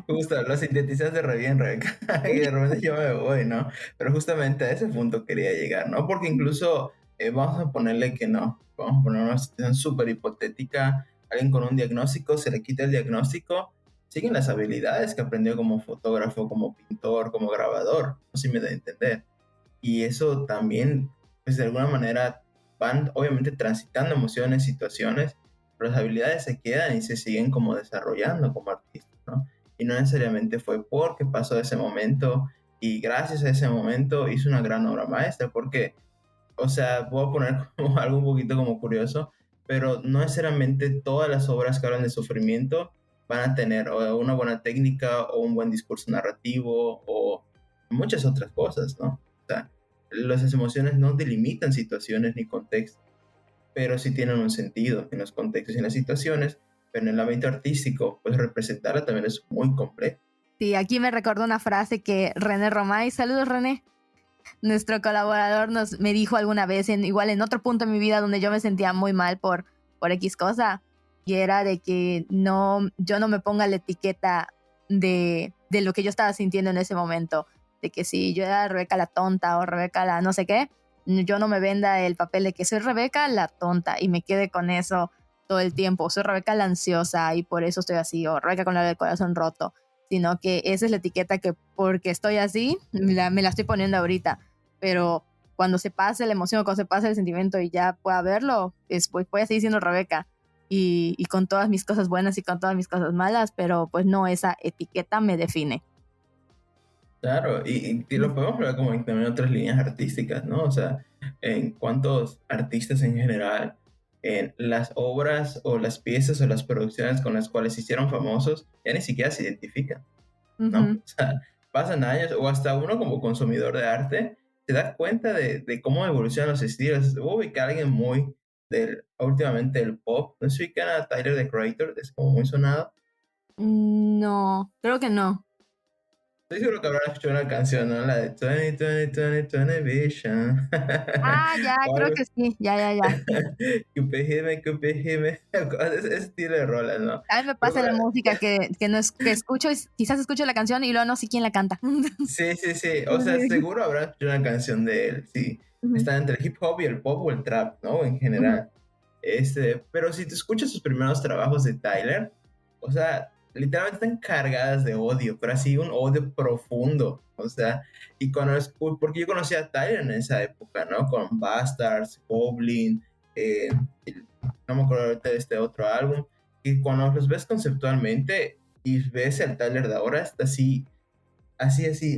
[SPEAKER 3] Justo, lo sintetizaste re bien, Rebeca. Y de repente yo me voy, ¿no? Pero justamente a ese punto quería llegar, ¿no? Porque incluso vamos a ponerle que no. Vamos a poner una situación súper hipotética. Alguien con un diagnóstico, se le quita el diagnóstico, siguen las habilidades que aprendió como fotógrafo, como pintor, como grabador. No sé si me da a entender. Y eso también, pues de alguna manera, van obviamente transitando emociones, situaciones, pero las habilidades se quedan y se siguen como desarrollando como artistas, ¿no? Y no necesariamente fue porque pasó ese momento y gracias a ese momento hizo una gran obra maestra, porque, o sea, voy a poner como algo un poquito como curioso, pero no necesariamente todas las obras que hablan de sufrimiento van a tener o una buena técnica o un buen discurso narrativo o muchas otras cosas, ¿no? O sea, las emociones no delimitan situaciones ni contextos, pero sí tienen un sentido en los contextos y en las situaciones, pero en el ámbito artístico, pues representarla también es muy complejo.
[SPEAKER 2] Sí, aquí me recordó una frase que René Romay, saludos René, nuestro colaborador me dijo alguna vez, igual en otro punto de mi vida donde yo me sentía muy mal por X cosa, y era de que yo no me ponga la etiqueta de lo que yo estaba sintiendo en ese momento, de que si yo era Rebeca la tonta o Rebeca la no sé qué, yo no me venda el papel de que soy Rebeca la tonta y me quede con eso todo el tiempo, soy Rebeca la ansiosa y por eso estoy así, o Rebeca con el corazón roto, sino que esa es la etiqueta que porque estoy así, me la estoy poniendo ahorita, pero cuando se pase la emoción, cuando se pase el sentimiento y ya pueda verlo, pues voy a seguir siendo Rebeca y con todas mis cosas buenas y con todas mis cosas malas, pero pues no, esa etiqueta me define.
[SPEAKER 3] Claro, y lo podemos ver como en también otras líneas artísticas, ¿no? O sea, en cuántos artistas en general, en las obras o las piezas o las producciones con las cuales se hicieron famosos, ya ni siquiera se identifican, ¿no?
[SPEAKER 2] Uh-huh.
[SPEAKER 3] O sea, pasan años o hasta uno como consumidor de arte se da cuenta de cómo evolucionan los estilos. Hubo que alguien muy últimamente el pop, no sé si ubican a Tyler, the Creator, es como muy sonado.
[SPEAKER 2] No, creo que no.
[SPEAKER 3] Estoy seguro que habrán escuchado una canción, ¿no? La de 20, 20, 20, 20 Vision.
[SPEAKER 2] Ah, ya,
[SPEAKER 3] O
[SPEAKER 2] creo
[SPEAKER 3] algo.
[SPEAKER 2] que sí, ya.
[SPEAKER 3] Cupid, hime. Ese estilo de rolas, ¿no?
[SPEAKER 2] A mí me
[SPEAKER 3] Pero,
[SPEAKER 2] pasa la música que no es, que escucho y quizás escucho la canción y luego no sé quién la canta.
[SPEAKER 3] sí. O sea, seguro habrán escuchado una canción de él, sí.
[SPEAKER 2] Ujú,
[SPEAKER 3] Está entre el hip hop y el pop o el trap, ¿no? En
[SPEAKER 2] ujú.
[SPEAKER 3] general. Pero si te escuchas sus primeros trabajos de Tyler, o sea, literalmente están cargadas de odio, pero así un odio profundo. O sea, y porque yo conocí a Tyler en esa época, ¿no? Con Bastards, Goblin, no me acuerdo ahorita de este otro álbum. Y cuando los ves conceptualmente y ves el Tyler de ahora, está así,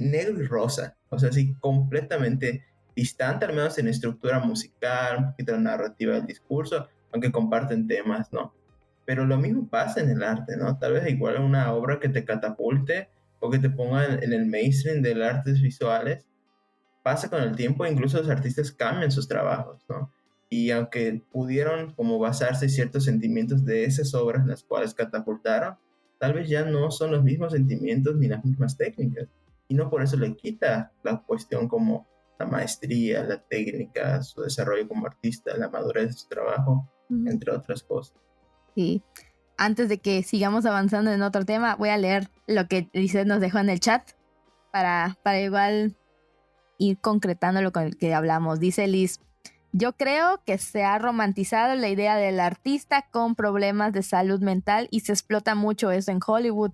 [SPEAKER 3] negro y rosa. O sea, así completamente distante, al menos en estructura musical, un poquito la narrativa del discurso, aunque comparten temas, ¿no? Pero lo mismo pasa en el arte, ¿no? Tal vez igual una obra que te catapulte o que te ponga en el mainstream de las artes visuales, pasa con el tiempo, incluso los artistas cambian sus trabajos, ¿no? Y aunque pudieron como basarse en ciertos sentimientos de esas obras en las cuales catapultaron, tal vez ya no son los mismos sentimientos ni las mismas técnicas. Y no por eso le quita la cuestión como la maestría, la técnica, su desarrollo como artista, la madurez de su trabajo,
[SPEAKER 2] Ujú.
[SPEAKER 3] entre otras cosas.
[SPEAKER 2] Sí. Antes de que sigamos avanzando en otro tema, voy a leer lo que Lizeth nos dejó en el chat para igual ir concretando lo con el que hablamos. Dice Liz, yo creo que se ha romantizado la idea del artista con problemas de salud mental y se explota mucho eso en Hollywood,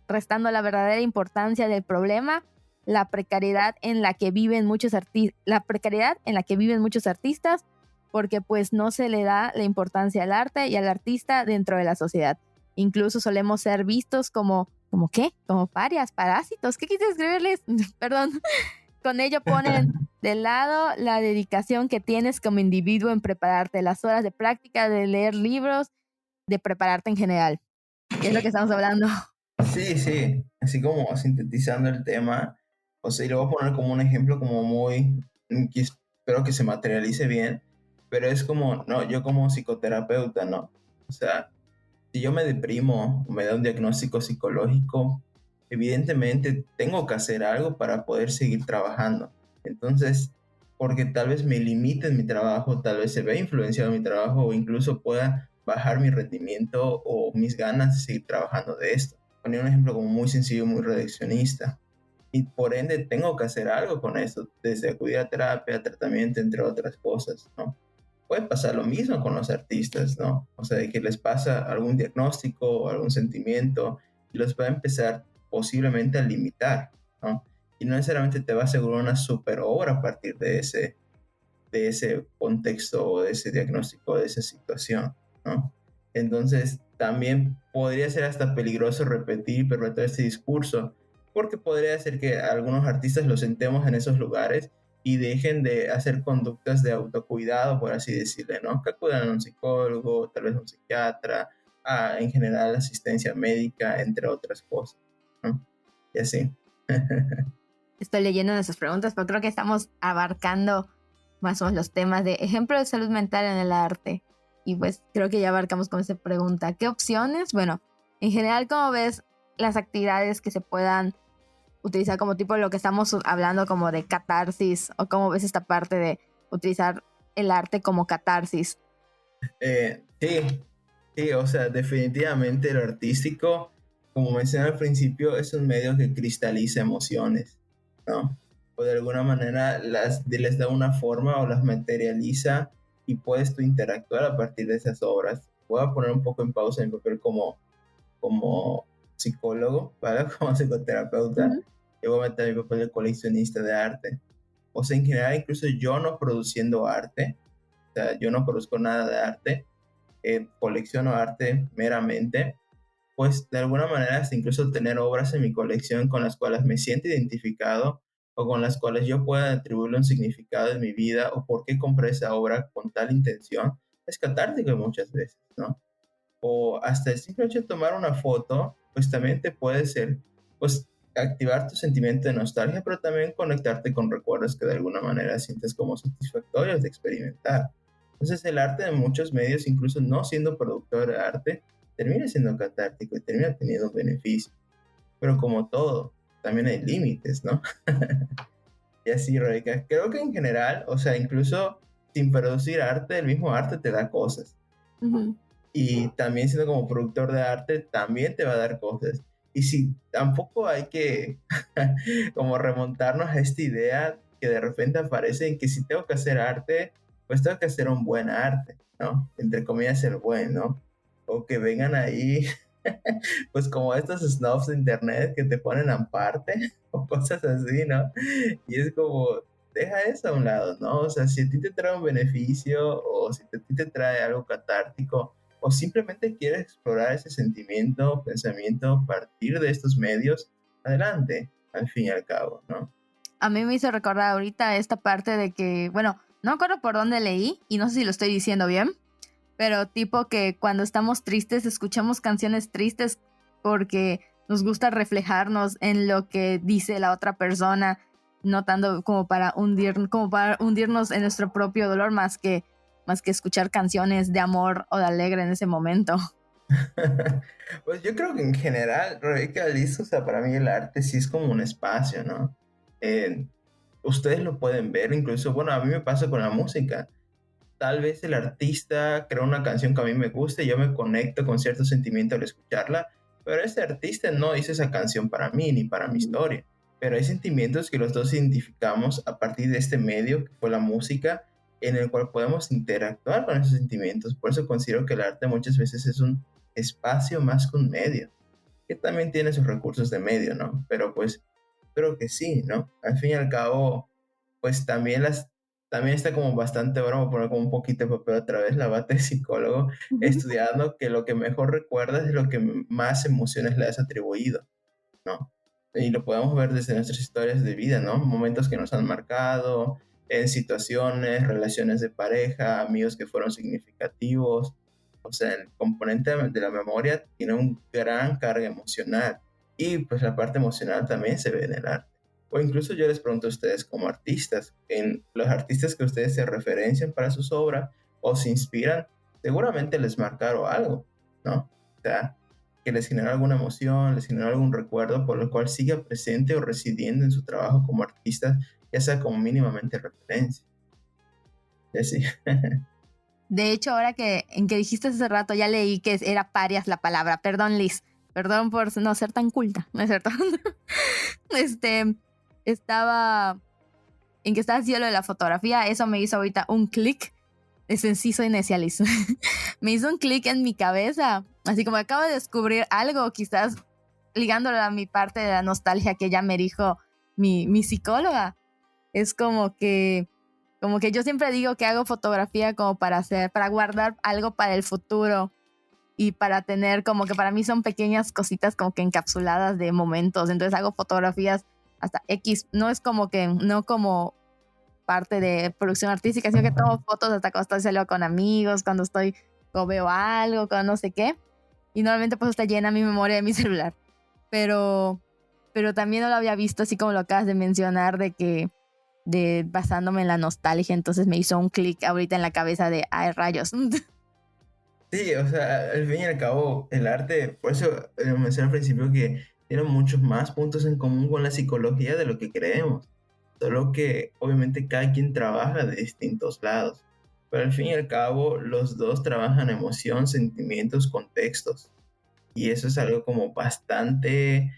[SPEAKER 2] restando la verdadera importancia del problema, la precariedad en la que viven muchos artistas, porque pues no se le da la importancia al arte y al artista dentro de la sociedad. Incluso solemos ser vistos ¿como qué? Como parias, parásitos. ¿Qué quise escribirles? Perdón. Con ello ponen de lado la dedicación que tienes como individuo en prepararte, las horas de práctica, de leer libros, de prepararte en general. ¿Qué es lo que estamos hablando?
[SPEAKER 3] Sí, así como sintetizando el tema, o sea, y lo voy a poner como un ejemplo como muy, que espero que se materialice bien, pero es como, no, yo como psicoterapeuta, ¿no? O sea, si yo me deprimo o me da un diagnóstico psicológico, evidentemente tengo que hacer algo para poder seguir trabajando. Entonces, porque tal vez me limite en mi trabajo, tal vez se vea influenciado mi trabajo o incluso pueda bajar mi rendimiento o mis ganas de seguir trabajando de esto. Ponía un ejemplo como muy sencillo, muy reduccionista. Y por ende tengo que hacer algo con esto, desde acudir a terapia, tratamiento, entre otras cosas, ¿no? Puede pasar lo mismo con los artistas, ¿no? O sea, de que les pasa algún diagnóstico o algún sentimiento y los va a empezar posiblemente a limitar, ¿no? Y no necesariamente te va a asegurar una super obra a partir de ese contexto o de ese diagnóstico, de esa situación, ¿no? Entonces, también podría ser hasta peligroso repetir y perpetuar este discurso, porque podría ser que algunos artistas los sentemos en esos lugares y dejen de hacer conductas de autocuidado, por así decirle, ¿no? Que acudan a un psicólogo, tal vez a un psiquiatra, en general asistencia médica, entre otras cosas, ¿no? Y así.
[SPEAKER 2] Estoy leyendo nuestras preguntas, pero creo que estamos abarcando más o menos los temas de ejemplo de salud mental en el arte. Y pues creo que ya abarcamos con esa pregunta. ¿Qué opciones? Bueno, en general, ¿cómo ves las actividades que se puedan utilizar como tipo lo que estamos hablando como de catarsis? ¿O cómo ves esta parte de utilizar el arte como catarsis?
[SPEAKER 3] Sí, o sea, definitivamente lo artístico, como mencioné al principio, es un medio que cristaliza emociones, ¿no? O de alguna manera les da una forma o las materializa y puedes tú interactuar a partir de esas obras. Voy a poner un poco en pausa mi papel como psicólogo, ¿vale? Como psicoterapeuta.
[SPEAKER 2] Ujú.
[SPEAKER 3] Y voy a meter mi papel de coleccionista de arte. O sea, en general, incluso yo no produciendo arte, o sea, yo no produzco nada de arte, colecciono arte meramente, pues de alguna manera hasta incluso tener obras en mi colección con las cuales me siento identificado o con las cuales yo pueda atribuirle un significado en mi vida o por qué compré esa obra con tal intención, es catártico muchas veces, ¿no? O hasta el simple hecho de tomar una foto, pues también te puede ser, pues, activar tu sentimiento de nostalgia, pero también conectarte con recuerdos que de alguna manera sientes como satisfactorios de experimentar. Entonces el arte de muchos medios, incluso no siendo productor de arte, termina siendo catártico y termina teniendo un beneficio. Pero como todo, también hay límites, ¿no? Y así, Rebeca, creo que en general, o sea, incluso sin producir arte, el mismo arte te da cosas.
[SPEAKER 2] Ujú.
[SPEAKER 3] Y también siendo como productor de arte, también te va a dar cosas. Y si tampoco hay que como remontarnos a esta idea que de repente aparece en que si tengo que hacer arte, pues tengo que hacer un buen arte, ¿no? Entre comillas, el bueno. O que vengan ahí, pues como estos snobs de internet que te ponen aparte o cosas así, ¿no? Y es como, deja eso a un lado, ¿no? O sea, si a ti te trae un beneficio o si a ti te trae algo catártico o simplemente quieres explorar ese sentimiento, pensamiento a partir de estos medios, adelante, al fin y al cabo, ¿no?
[SPEAKER 2] A mí me hizo recordar ahorita esta parte de que, bueno, no me acuerdo por dónde leí y no sé si lo estoy diciendo bien, pero tipo que cuando estamos tristes escuchamos canciones tristes porque nos gusta reflejarnos en lo que dice la otra persona, no tanto como para hundirnos en nuestro propio dolor más que escuchar canciones de amor o de alegre en ese momento.
[SPEAKER 3] Pues yo creo que en general, Rebeca Liz, o sea, para mí el arte sí es como un espacio, ¿no? Eh, Ustedes lo pueden ver, incluso, bueno, a mí me pasa con la música. Tal vez el artista crea una canción que a mí me gusta y yo me conecto con cierto sentimiento al escucharla, pero ese artista no hizo esa canción para mí ni para mi
[SPEAKER 2] Ujú.
[SPEAKER 3] historia. Pero hay sentimientos que los dos identificamos a partir de este medio, que fue la música, en el cual podemos interactuar con esos sentimientos. Por eso considero que el arte muchas veces es un espacio más que un medio, que también tiene sus recursos de medio, ¿no? Pero pues creo que sí, ¿no? Al fin y al cabo, pues también también está como bastante, ahora voy a poner como un poquito de papel otra vez, la bata de psicólogo, estudiando que lo que mejor recuerdas es lo que más emociones le has atribuido, ¿no? Y lo podemos ver desde nuestras historias de vida, ¿no? Momentos que nos han marcado, en situaciones, relaciones de pareja, amigos que fueron significativos. O sea, el componente de la memoria tiene un gran carga emocional. Y pues la parte emocional también se ve en el arte. O incluso yo les pregunto a ustedes como artistas, en los artistas que ustedes se referencian para sus obras o se inspiran, seguramente les marcaron algo, ¿no? O sea, que les generó alguna emoción, les generó algún recuerdo por lo cual siga presente o residiendo en su trabajo como artista, ya sea como mínimamente referencia. Y así.
[SPEAKER 2] De hecho, ahora que dijiste hace rato, ya leí que era parias la palabra. Perdón, Liz. Perdón por no ser tan culta, ¿no es cierto? Estaba en que estaba haciendo lo de la fotografía. Eso me hizo ahorita un clic. Sí soy necia, Liz. Me hizo un clic en mi cabeza. Así como acabo de descubrir algo, quizás ligándolo a mi parte de la nostalgia que ya me dijo mi psicóloga. Es como que yo siempre digo que hago fotografía como para guardar algo para el futuro y para tener como que para mí son pequeñas cositas como que encapsuladas de momentos. Entonces hago fotografías hasta X. No es como que, no como parte de producción artística, sino que tomo fotos hasta cuando estoy saliendo con amigos, cuando o veo algo, cuando no sé qué. Y normalmente pues está llena mi memoria de mi celular. Pero también no lo había visto así como lo acabas de mencionar, basándome en la nostalgia. Entonces me hizo un clic ahorita en la cabeza de, ay, rayos.
[SPEAKER 3] Sí, o sea, al fin y al cabo, el arte, por eso mencioné al principio que tiene muchos más puntos en común con la psicología de lo que creemos. Solo que obviamente cada quien trabaja de distintos lados. Pero al fin y al cabo, los dos trabajan emoción, sentimientos, contextos. Y eso es algo como bastante,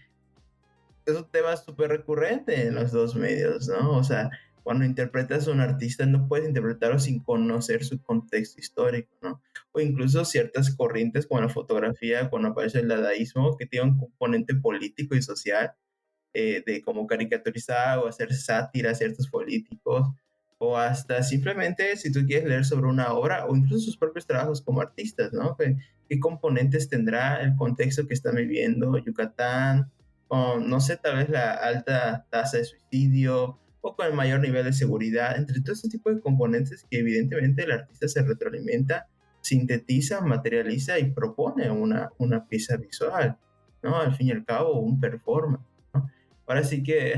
[SPEAKER 3] es un tema súper recurrente en los dos medios, ¿no? O sea, cuando interpretas a un artista no puedes interpretarlo sin conocer su contexto histórico, ¿no? O incluso ciertas corrientes como la fotografía, cuando aparece el dadaísmo, que tiene un componente político y social, de como caricaturizar o hacer sátira a ciertos políticos, o hasta simplemente si tú quieres leer sobre una obra o incluso sus propios trabajos como artistas, ¿no? ¿Qué componentes tendrá el contexto que está viviendo Yucatán? O no sé, tal vez la alta tasa de suicidio o con el mayor nivel de seguridad, entre todo ese tipo de componentes que evidentemente el artista se retroalimenta, sintetiza, materializa y propone una pieza visual, ¿no? Al fin y al cabo, un performance, ¿no? Ahora sí que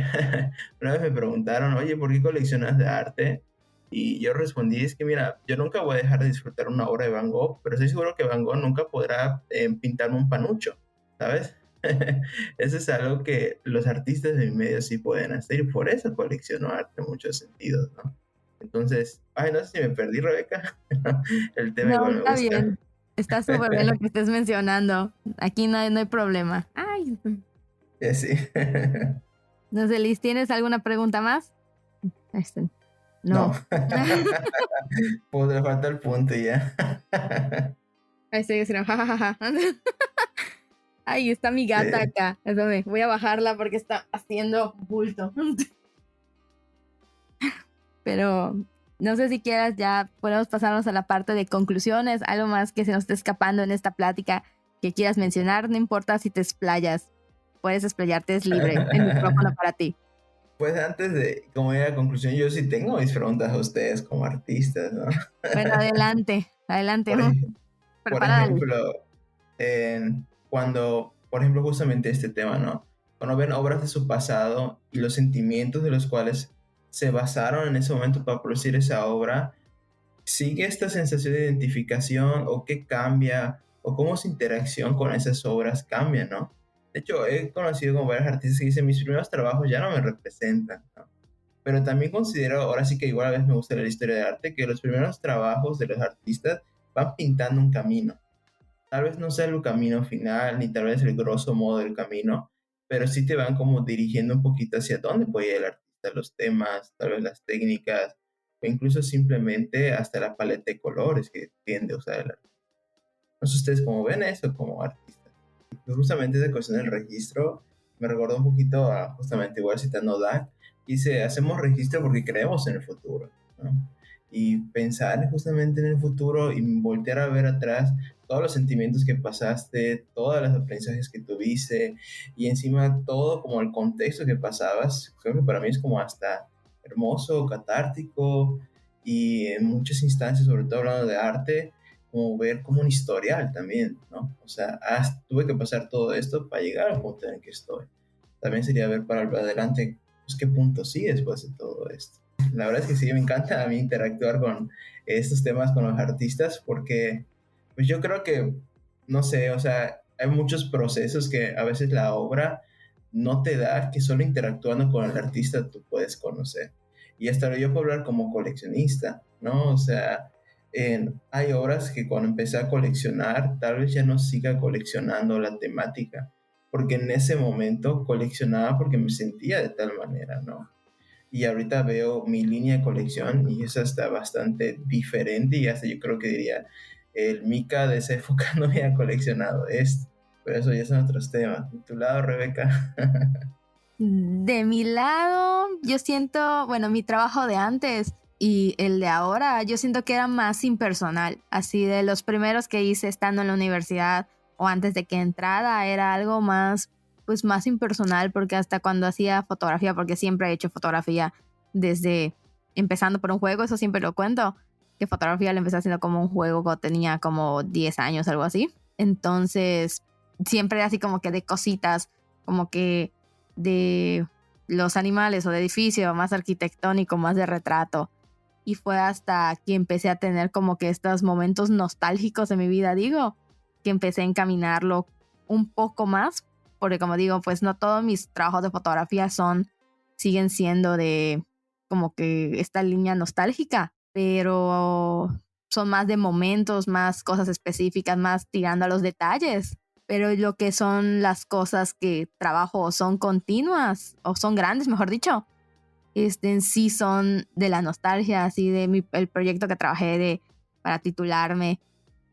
[SPEAKER 3] una vez me preguntaron, oye, ¿por qué coleccionas de arte? Y yo respondí, es que mira, yo nunca voy a dejar de disfrutar una obra de Van Gogh, pero estoy seguro que Van Gogh nunca podrá pintarme un panucho, ¿sabes? Eso es algo que los artistas de mi medio sí pueden hacer y por eso colecciono arte en muchos sentidos, ¿no? Entonces, ay, no sé si me perdí, Rebeca. El tema
[SPEAKER 2] No,
[SPEAKER 3] igual me
[SPEAKER 2] está
[SPEAKER 3] gusta.
[SPEAKER 2] bien. Está súper bien lo que estés mencionando. Aquí no hay problema. Ay,
[SPEAKER 3] Sí.
[SPEAKER 2] no sé, Liz, ¿tienes alguna pregunta más?
[SPEAKER 3] No.
[SPEAKER 2] No.
[SPEAKER 3] Pues le falta el punto y ya.
[SPEAKER 2] Ahí estoy diciendo, jajaja. Ay, está mi gata
[SPEAKER 3] Sí.
[SPEAKER 2] acá. Espérame, voy a bajarla porque está haciendo bulto. Pero no sé si quieras, ya podemos pasarnos a la parte de conclusiones. Algo más que se nos esté escapando en esta plática que quieras mencionar. No importa si te explayas. Puedes explayarte, es libre. El micrófono para ti.
[SPEAKER 3] Pues antes de como ir a la conclusión, yo sí tengo mis preguntas a ustedes como artistas, ¿no?
[SPEAKER 2] Bueno, adelante. Adelante.
[SPEAKER 3] Por, ej- por
[SPEAKER 2] Preparada, Liz.
[SPEAKER 3] ejemplo, cuando, por ejemplo, justamente este tema, ¿no? Cuando ven obras de su pasado y los sentimientos de los cuales se basaron en ese momento para producir esa obra, ¿sigue esta sensación de identificación o qué cambia o cómo su interacción con esas obras cambia, ¿no? De hecho, he conocido como varios artistas que dicen, mis primeros trabajos ya no me representan, ¿no? Pero también considero, ahora sí que igual a veces me gusta la historia de arte, que los primeros trabajos de los artistas van pintando un camino. Tal vez no sea el camino final, ni tal vez el grosso modo del camino, pero sí te van como dirigiendo un poquito hacia dónde puede ir el artista, los temas, tal vez las técnicas, o incluso simplemente hasta la paleta de colores que tiende a usar el artista. No sé ustedes cómo ven eso como artistas. Y justamente esa cuestión del registro me recordó un poquito a, justamente igual citando DAC, dice, hacemos registro porque creemos en el futuro. ¿no? Y pensar justamente en el futuro y voltear a ver atrás todos los sentimientos que pasaste, todos los aprendizajes que tuviste y encima todo como el contexto que pasabas, creo que para mí es como hasta hermoso, catártico y en muchas instancias, sobre todo hablando de arte, como ver como un historial también, ¿no? O sea, tuve que pasar todo esto para llegar al punto en el que estoy. También sería ver para adelante, pues qué punto sí después de todo esto. La verdad es que sí, me encanta a mí interactuar con estos temas con los artistas porque pues yo creo que, no sé, o sea, hay muchos procesos que a veces la obra no te da, que solo interactuando con el artista tú puedes conocer. Y hasta yo puedo hablar como coleccionista, ¿no? O sea, hay obras que cuando empecé a coleccionar, tal vez ya no siga coleccionando la temática, porque en ese momento coleccionaba porque me sentía de tal manera, ¿no? Y ahorita veo mi línea de colección y esa está bastante diferente y hasta yo creo que diría, el Mika de esa época no había coleccionado esto, pero eso ya son otros temas. ¿De tu lado, Rebeca?
[SPEAKER 2] De mi lado, yo siento, bueno, mi trabajo de antes y el de ahora, yo siento que era más impersonal. Así de los primeros que hice estando en la universidad o antes de que entrara, era algo más, pues más impersonal, porque hasta cuando hacía fotografía, porque siempre he hecho fotografía desde empezando por un juego, eso siempre lo cuento, que fotografía lo empecé haciendo como un juego cuando tenía como 10 años, algo así. Entonces, siempre era así como que de cositas, como que de los animales o de edificio, más arquitectónico, más de retrato. Y fue hasta que empecé a tener como que estos momentos nostálgicos de mi vida, digo, que empecé a encaminarlo un poco más, porque como digo, pues no todos mis trabajos de fotografía siguen siendo de como que esta línea nostálgica, pero son más de momentos, más cosas específicas, más tirando a los detalles. Pero lo que son las cosas que trabajo son continuas o son grandes, mejor dicho, en sí son de la nostalgia, así de el proyecto que trabajé para titularme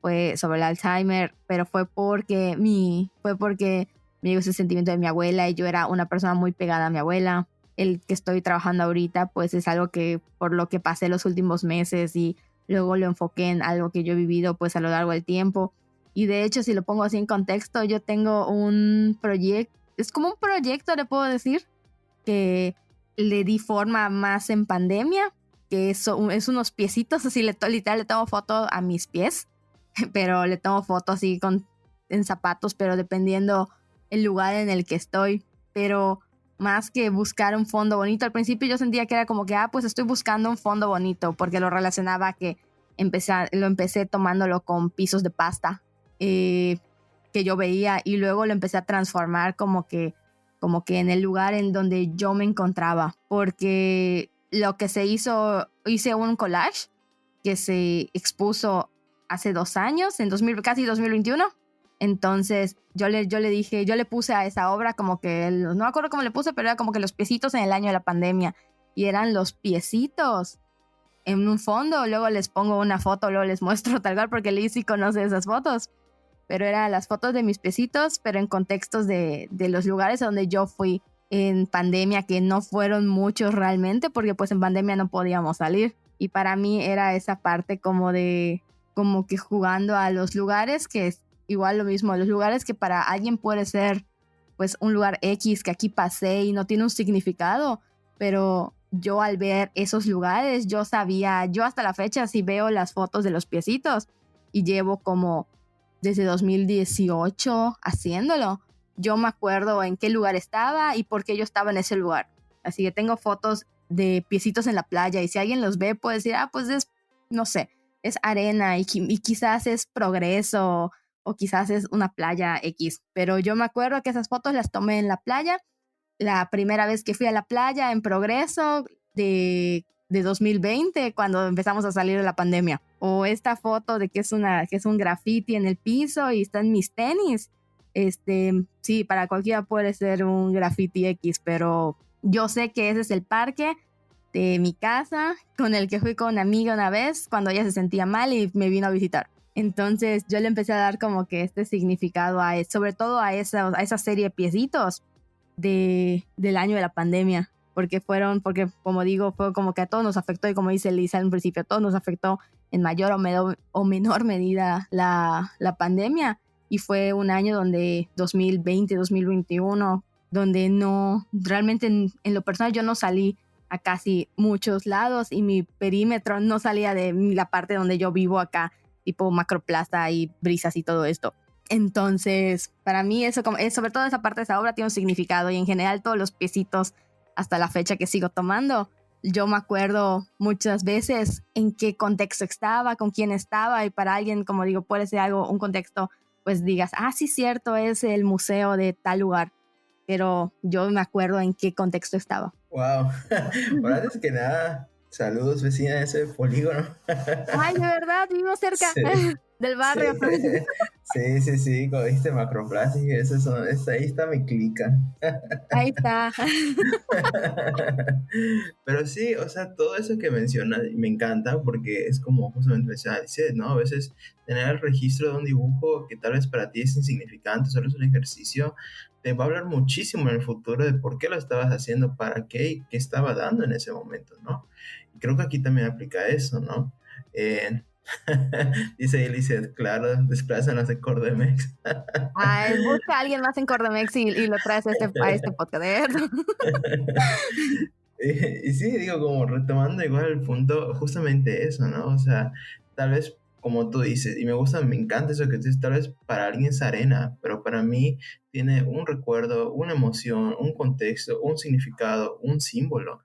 [SPEAKER 2] fue sobre el Alzheimer, pero fue porque me llegó ese sentimiento de mi abuela y yo era una persona muy pegada a mi abuela. El que estoy trabajando ahorita pues es algo que por lo que pasé los últimos meses y luego lo enfoqué en algo que yo he vivido pues a lo largo del tiempo. Y de hecho, si lo pongo así en contexto, yo tengo un proyecto, es como un proyecto, le puedo decir, que le di forma más en pandemia, que es unos piecitos, así literal le tomo foto a mis pies, pero le tomo foto así en zapatos, pero dependiendo el lugar en el que estoy. Pero más que buscar un fondo bonito, al principio yo sentía que era como que, pues estoy buscando un fondo bonito, porque lo relacionaba que lo empecé tomándolo con pisos de pasta que yo veía y luego lo empecé a transformar como que en el lugar en donde yo me encontraba, porque lo que hice un collage que se expuso hace 2 años, en casi 2021. Entonces yo le puse a esa obra como que, no me acuerdo cómo le puse, pero era como que los piecitos en el año de la pandemia, y eran los piecitos en un fondo. Luego les pongo una foto, luego les muestro tal cual, porque Liz sí conoce esas fotos, pero eran las fotos de mis piecitos, pero en contextos de los lugares donde yo fui en pandemia, que no fueron muchos realmente, porque pues en pandemia no podíamos salir. Y para mí era esa parte como que jugando a los lugares, que es igual lo mismo, los lugares que para alguien puede ser pues un lugar X que aquí pasé y no tiene un significado, pero yo al ver esos lugares, yo hasta la fecha sí veo las fotos de los piecitos y llevo como desde 2018 haciéndolo. Yo me acuerdo en qué lugar estaba y por qué yo estaba en ese lugar. Así que tengo fotos de piecitos en la playa y si alguien los ve puede decir, pues no sé, es arena y quizás es Progreso o quizás es una playa X. Pero yo me acuerdo que esas fotos las tomé en la playa. La primera vez que fui a la playa en Progreso de 2020, cuando empezamos a salir de la pandemia. O esta foto de que es un graffiti en el piso y están mis tenis. Sí, para cualquiera puede ser un graffiti X, pero yo sé que ese es el parque de mi casa con el que fui con una amiga una vez cuando ella se sentía mal y me vino a visitar. Entonces yo le empecé a dar como que este significado sobre todo a esa serie de piecitos del año de la pandemia, porque como digo, fue como que a todos nos afectó y como dice Lisa al principio, a todos nos afectó en mayor o menor medida la pandemia, y fue un año donde 2020, 2021, donde no, realmente en lo personal yo no salí a casi muchos lados y mi perímetro no salía de la parte donde yo vivo acá, tipo Macroplaza y Brisas y todo esto. Entonces, para mí eso, sobre todo esa parte de esa obra tiene un significado, y en general todos los piecitos hasta la fecha que sigo tomando. Yo me acuerdo muchas veces en qué contexto estaba, con quién estaba, y para alguien, como digo, puede ser un contexto, pues digas, sí, cierto, es el museo de tal lugar, pero yo me acuerdo en qué contexto estaba.
[SPEAKER 3] Wow. Bueno, antes que nada, saludos vecina de ese polígono.
[SPEAKER 2] Ay, de verdad, vivo cerca del barrio.
[SPEAKER 3] Sí, como dijiste Macroplaza, y ahí está mi clica.
[SPEAKER 2] Ahí está.
[SPEAKER 3] Pero sí, o sea, todo eso que mencionas me encanta porque es como justamente dice, ¿no? A veces tener el registro de un dibujo que tal vez para ti es insignificante, solo es un ejercicio, te va a hablar muchísimo en el futuro de por qué lo estabas haciendo, para qué y qué estaba dando en ese momento, ¿no? Y creo que aquí también aplica eso, ¿no? Dice Elizabeth, claro, desplázanos de Cordemex.
[SPEAKER 2] Busca a alguien más en Cordemex y lo traes a este podcast.
[SPEAKER 3] Y sí, digo, como retomando igual el punto, justamente eso, ¿no? O sea, tal vez, como tú dices, y me encanta eso que tú dices, tal vez para alguien es arena, pero para mí tiene un recuerdo, una emoción, un contexto, un significado, un símbolo.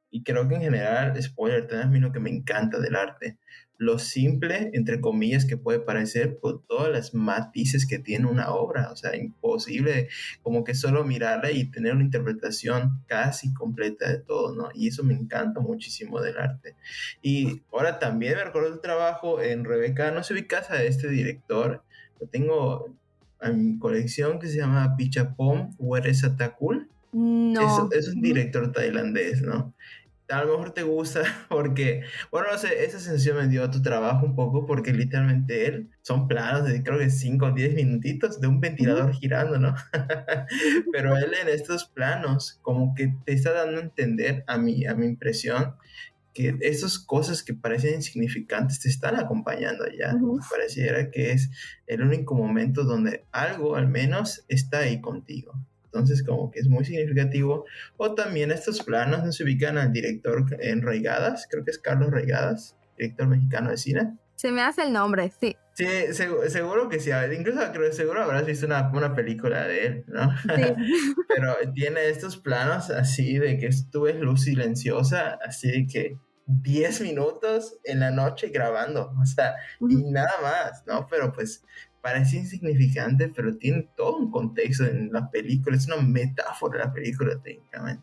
[SPEAKER 3] Y creo que en general, spoiler, también a mí lo que me encanta del arte, lo simple, entre comillas, que puede parecer por todas las matices que tiene una obra, o sea, imposible como que solo mirarla y tener una interpretación casi completa de todo, ¿no? Y eso me encanta muchísimo del arte. Y ahora también me recuerdo el trabajo en Rebeca, no sé si ubicas a este director, lo tengo en mi colección, que se llama Pichapom Weerasethakul.
[SPEAKER 2] No.
[SPEAKER 3] Es un director tailandés, ¿no? A lo mejor te gusta porque, bueno, no sé, esa sensación me dio a tu trabajo un poco porque literalmente son planos de creo que 5 o 10 minutitos de un ventilador girando, ¿no? Pero él en estos planos como que te está dando a entender a mi impresión que esas cosas que parecen insignificantes te están acompañando allá. Pareciera que es el único momento donde algo al menos está ahí contigo. Entonces como que es muy significativo. O también estos planos nos ubican al director en Reigadas, creo que es Carlos Reigadas, director mexicano de cine.
[SPEAKER 2] Se me hace el nombre, sí.
[SPEAKER 3] Sí, seguro que sí. Incluso seguro habrás visto una película de él, ¿no?
[SPEAKER 2] Sí.
[SPEAKER 3] Pero tiene estos planos así de que tú ves luz silenciosa, así de que 10 minutos en la noche grabando, o sea, y nada más, ¿no? Pero pues parece insignificante, pero tiene todo un contexto en la película, es una metáfora de la película técnicamente.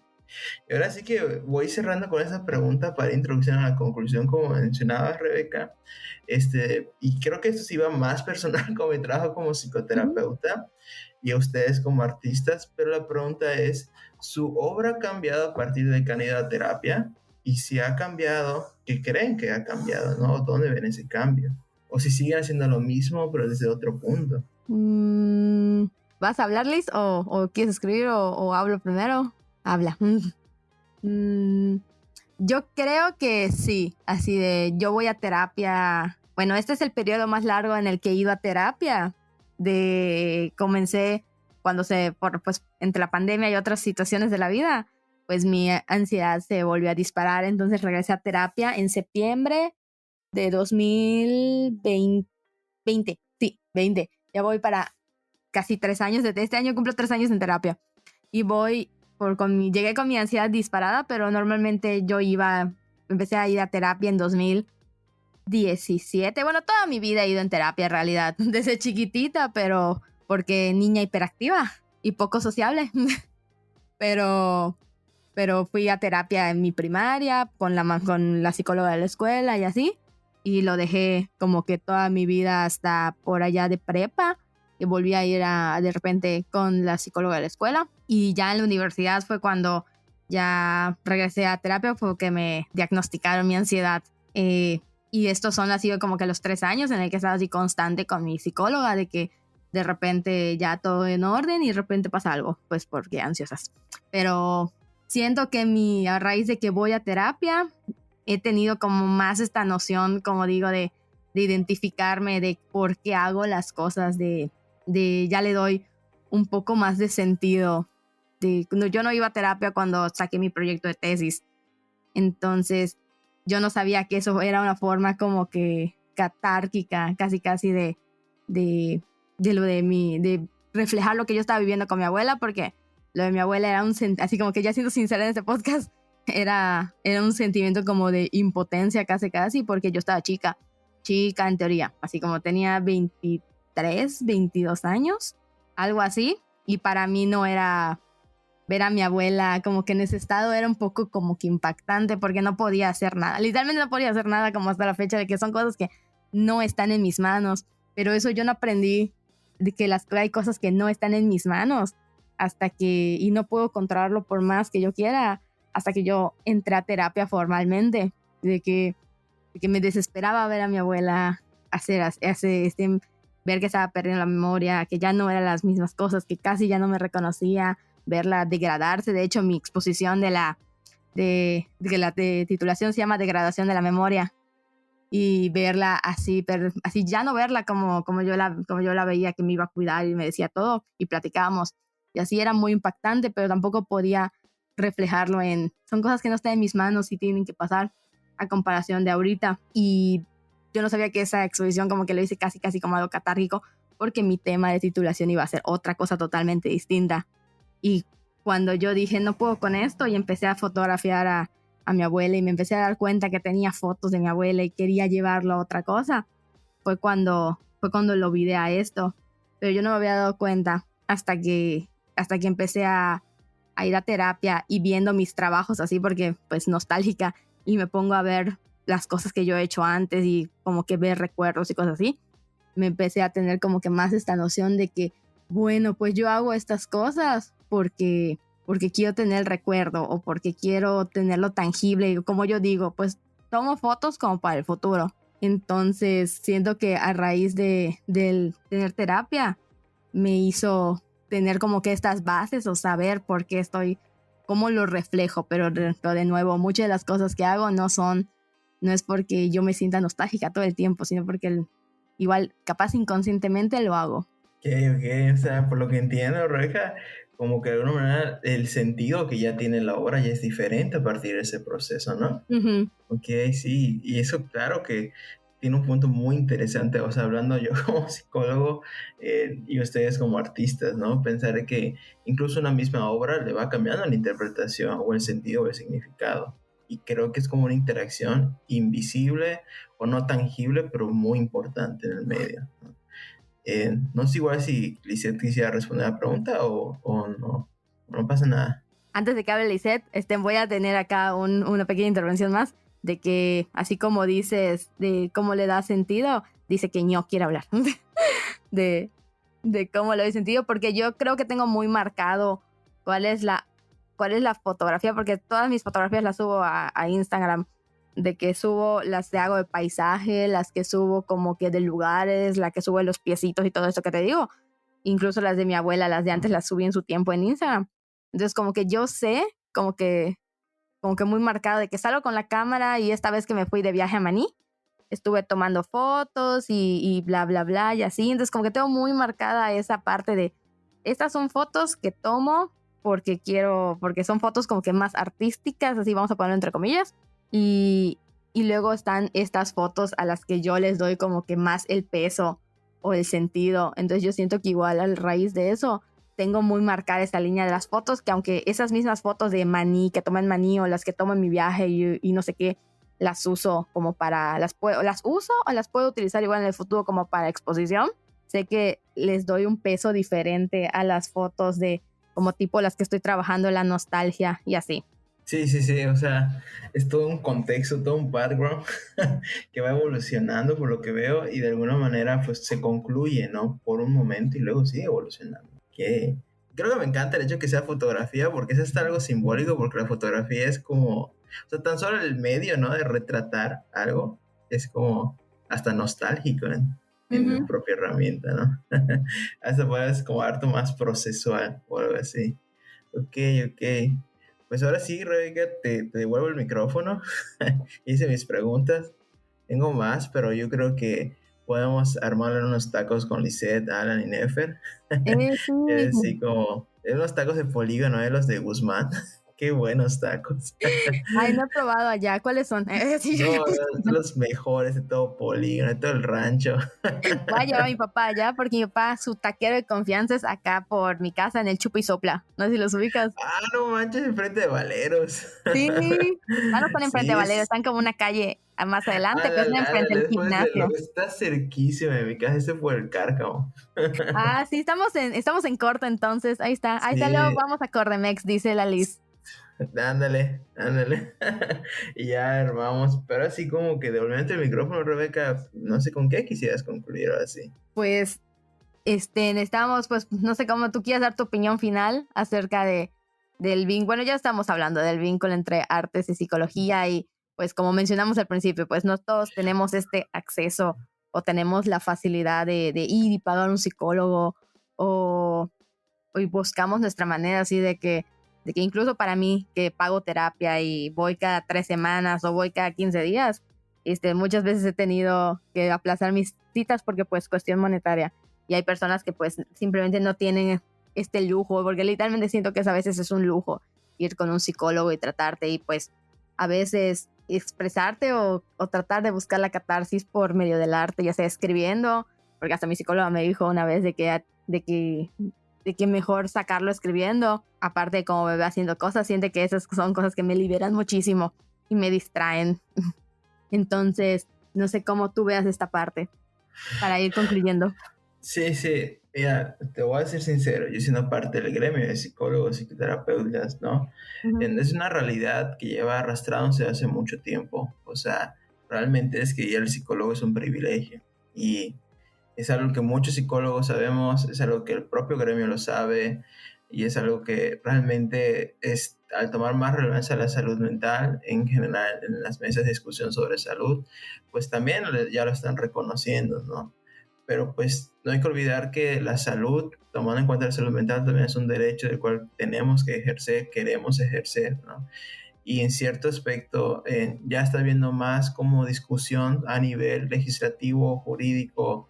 [SPEAKER 3] Y ahora sí que voy cerrando con esa pregunta para introducción a la conclusión, como mencionaba Rebeca, y creo que esto sí va más personal con mi trabajo como psicoterapeuta y a ustedes como artistas, pero la pregunta es, ¿su obra ha cambiado a partir de que han ido a terapia? Y si ha cambiado, ¿qué creen que ha cambiado, no? ¿Dónde ven ese cambio? O si siguen haciendo lo mismo, pero desde otro punto.
[SPEAKER 2] ¿Vas a hablar, Liz? ¿O quieres escribir o hablo primero? Habla. Yo creo que sí, así de yo voy a terapia. Bueno, este es el periodo más largo en el que he ido a terapia. Comencé cuando pues entre la pandemia y otras situaciones de la vida, pues mi ansiedad se volvió a disparar, entonces regresé a terapia en septiembre de 2020. Sí, 20. Ya voy para casi 3 años, desde este año cumplo 3 años en terapia. Y llegué con mi ansiedad disparada, pero normalmente empecé a ir a terapia en 2017. Bueno, toda mi vida he ido en terapia en realidad, desde chiquitita, pero porque niña hiperactiva y poco sociable. pero fui a terapia en mi primaria con la psicóloga de la escuela y así, y lo dejé como que toda mi vida hasta por allá de prepa, y volví a ir de repente con la psicóloga de la escuela, y ya en la universidad fue cuando ya regresé a terapia porque me diagnosticaron mi ansiedad, y estos han sido como que los 3 años en el que he estado así constante con mi psicóloga, de que de repente ya todo en orden y de repente pasa algo, pues porque ansiosas. Pero siento que a raíz de que voy a terapia, he tenido como más esta noción, como digo, de identificarme, de por qué hago las cosas, de ya le doy un poco más de sentido. Yo no iba a terapia cuando saqué mi proyecto de tesis, entonces yo no sabía que eso era una forma como que catárquica, casi de de reflejar lo que yo estaba viviendo con mi abuela, porque lo de mi abuela era así como que, ya siendo sincera en este podcast, era un sentimiento como de impotencia casi, porque yo estaba chica en teoría, así como tenía 23, 22 años, algo así, y para mí no era ver a mi abuela como que en ese estado, era un poco como que impactante, porque no podía hacer nada, literalmente no podía hacer nada, como hasta la fecha, de que son cosas que no están en mis manos, pero eso yo no aprendí, de que hay cosas que no están en mis manos, y no puedo controlarlo por más que yo quiera, hasta que yo entré a terapia formalmente, de que me desesperaba ver a mi abuela ver que estaba perdiendo la memoria, que ya no eran las mismas cosas, que casi ya no me reconocía, verla degradarse. De hecho, mi exposición de la titulación se llama Degradación de la Memoria, y verla así ya no verla como yo la veía, que me iba a cuidar y me decía todo, y platicábamos, y así era muy impactante, pero tampoco podía reflejarlo son cosas que no están en mis manos y tienen que pasar, a comparación de ahorita. Y yo no sabía que esa exposición como que lo hice casi como algo catárquico, porque mi tema de titulación iba a ser otra cosa totalmente distinta. Y cuando yo dije, no puedo con esto, y empecé a fotografiar a mi abuela, y me empecé a dar cuenta que tenía fotos de mi abuela y quería llevarlo a otra cosa, fue cuando lo videé a esto. Pero yo no me había dado cuenta hasta que empecé a ir a terapia, y viendo mis trabajos así, porque pues nostálgica, y me pongo a ver las cosas que yo he hecho antes, y como que ver recuerdos y cosas así, me empecé a tener como que más esta noción de que, bueno, pues yo hago estas cosas porque quiero tener el recuerdo, o porque quiero tenerlo tangible, y como yo digo, pues tomo fotos como para el futuro. Entonces siento que a raíz de tener terapia, me hizo tener como que estas bases, o saber por qué cómo lo reflejo, pero de nuevo, muchas de las cosas que hago no es porque yo me sienta nostálgica todo el tiempo, sino porque igual, capaz inconscientemente lo hago.
[SPEAKER 3] Ok, o sea, por lo que entiendo, Rebeca, como que de alguna manera el sentido que ya tiene la obra ya es diferente a partir de ese proceso, ¿no?
[SPEAKER 2] Uh-huh.
[SPEAKER 3] Ok, sí, y eso claro que tiene un punto muy interesante, o sea, hablando yo como psicólogo y ustedes como artistas, ¿no? Pensar que incluso una misma obra le va cambiando la interpretación o el sentido o el significado. Y creo que es como una interacción invisible o no tangible, pero muy importante en el medio, ¿no? No sé igual si Lisette quisiera responder a la pregunta o no pasa nada.
[SPEAKER 2] Antes de que hable Lisette, voy a tener acá una pequeña intervención más, de que así como dices de cómo le da sentido, dice que no quiere hablar de cómo le doy sentido, porque yo creo que tengo muy marcado cuál es la fotografía, porque todas mis fotografías las subo a Instagram, de que subo las que hago de paisaje, las que subo como que de lugares, la que subo de los piecitos y todo eso que te digo, incluso las de mi abuela, las de antes, las subí en su tiempo en Instagram. Entonces como que yo sé, como que muy marcado, de que salgo con la cámara, y esta vez que me fui de viaje a Maní, estuve tomando fotos y bla, bla, bla, y así. Entonces como que tengo muy marcada esa parte de, estas son fotos que tomo porque son fotos como que más artísticas, así vamos a ponerlo entre comillas, y luego están estas fotos a las que yo les doy como que más el peso o el sentido. Entonces yo siento que igual, a raíz de eso, tengo muy marcada esa línea de las fotos, que aunque esas mismas fotos de Maní, que tomo en Maní, o las que tomo en mi viaje y no sé qué, las uso como las uso o las puedo utilizar igual en el futuro como para exposición, sé que les doy un peso diferente a las fotos de como tipo las que estoy trabajando, la nostalgia y así.
[SPEAKER 3] Sí, o sea, es todo un contexto, todo un background que va evolucionando por lo que veo y de alguna manera pues se concluye, ¿no? Por un momento y luego sigue evolucionando. Que creo que me encanta el hecho que sea fotografía porque es hasta algo simbólico, porque la fotografía es como, o sea, tan solo el medio, ¿no? De retratar algo es como hasta nostálgico en la propia herramienta, ¿no? Hasta puedes como harto más procesual o algo así. Ok. pues ahora sí, Rebeca, te devuelvo el micrófono. Hice mis preguntas. Tengo más, pero yo creo que podemos armarle unos tacos con Lisette, Alan y Nefer.
[SPEAKER 2] Sí.
[SPEAKER 3] Sí, como unos tacos de polígono, los de Guzmán. Qué buenos tacos.
[SPEAKER 2] Ay, no he probado allá. ¿Cuáles son? Sí.
[SPEAKER 3] No, son los mejores de todo polígono, de todo el rancho.
[SPEAKER 2] Voy a llevar a mi papá allá porque mi papá, su taquero de confianza es acá por mi casa en el Chupa y Sopla. No sé si los ubicas.
[SPEAKER 3] Ah, no manches, enfrente de Valeros.
[SPEAKER 2] Sí, ya no están enfrente de
[SPEAKER 3] Sí,
[SPEAKER 2] Valero, están como una calle más adelante, pero están enfrente
[SPEAKER 3] ándale,
[SPEAKER 2] del
[SPEAKER 3] después de
[SPEAKER 2] gimnasio.
[SPEAKER 3] está cerquísima de mi casa, ese fue el Cárcamo.
[SPEAKER 2] Ah, sí, estamos en corto entonces. Ahí está, luego
[SPEAKER 3] Sí,
[SPEAKER 2] vamos a Cordemex, dice la Liz.
[SPEAKER 3] ándale, ándale. Y ya armamos, pero así como que devolviendo el micrófono, Rebeca, no sé con qué quisieras concluir ahora sí.
[SPEAKER 2] Pues, necesitamos, pues, no sé cómo tú quieras dar tu opinión final acerca del vínculo. Bueno, ya estamos hablando del vínculo entre artes y psicología y, pues, como mencionamos al principio, pues no todos tenemos este acceso o tenemos la facilidad de ir y pagar un psicólogo o buscamos nuestra manera así de que incluso para mí que pago terapia y voy cada 3 semanas o voy cada 15 días, muchas veces he tenido que aplazar mis citas porque pues cuestión monetaria y hay personas que pues simplemente no tienen este lujo, porque literalmente siento que a veces es un lujo ir con un psicólogo y tratarte y pues a veces expresarte o tratar de buscar la catarsis por medio del arte, ya sea escribiendo, porque hasta mi psicóloga me dijo una vez de que mejor sacarlo escribiendo, aparte de como me ve haciendo cosas, siente que esas son cosas que me liberan muchísimo y me distraen. Entonces, no sé cómo tú veas esta parte para ir concluyendo.
[SPEAKER 3] Sí, sí, mira, te voy a ser sincero, yo siendo parte del gremio de psicólogos y psicoterapeutas, ¿no?
[SPEAKER 2] Uh-huh.
[SPEAKER 3] Es una realidad que lleva arrastrándose hace mucho tiempo, o sea, realmente es que ya el psicólogo es un privilegio y es algo que muchos psicólogos sabemos, es algo que el propio gremio lo sabe y es algo que realmente es, al tomar más relevancia a la salud mental en general en las mesas de discusión sobre salud, pues también ya lo están reconociendo, ¿no? Pero pues no hay que olvidar que la salud, tomando en cuenta la salud mental, también es un derecho del cual tenemos que ejercer, queremos ejercer, ¿no? Y en cierto aspecto ya está habiendo más como discusión a nivel legislativo, jurídico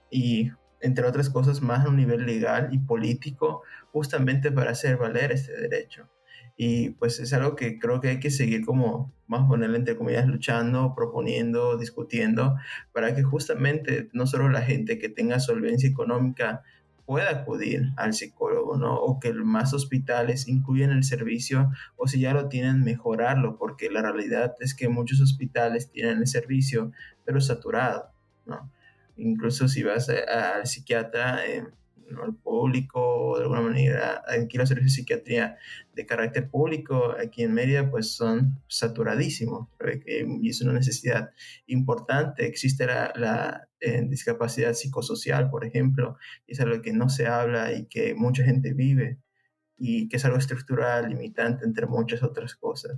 [SPEAKER 3] y entre otras cosas más a un nivel legal y político, justamente para hacer valer este derecho. Y pues es algo que creo que hay que seguir como, más ponerle entre comillas, luchando, proponiendo, discutiendo, para que justamente no solo la gente que tenga solvencia económica pueda acudir al psicólogo, ¿no? O que más hospitales incluyan el servicio, o si ya lo tienen, mejorarlo, porque la realidad es que muchos hospitales tienen el servicio, pero saturado, ¿no? Incluso si vas al psiquiatra, ¿no? Al público, o de alguna manera, aquí los servicios de psiquiatría de carácter público, aquí en Mérida, pues son saturadísimos, y es una necesidad importante. Existe la discapacidad psicosocial, por ejemplo, y es algo que no se habla y que mucha gente vive y que es algo estructural, limitante, entre muchas otras cosas.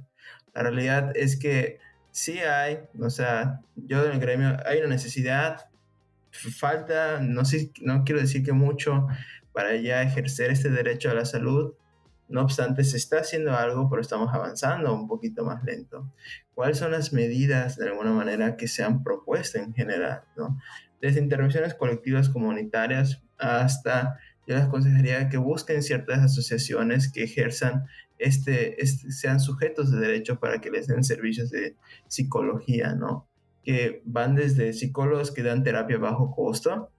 [SPEAKER 3] La realidad es que sí hay, o sea, yo en el gremio hay una necesidad, falta, no sé, no quiero decir que mucho para ya ejercer este derecho a la salud. No obstante, se está haciendo algo, pero estamos avanzando un poquito más lento. ¿Cuáles son las medidas, de alguna manera, que se han propuesto en general, ¿no? Desde intervenciones colectivas comunitarias hasta, yo les aconsejaría que busquen ciertas asociaciones que ejerzan sean sujetos de derecho para que les den servicios de psicología, ¿no? Que van desde psicólogos que dan terapia bajo costo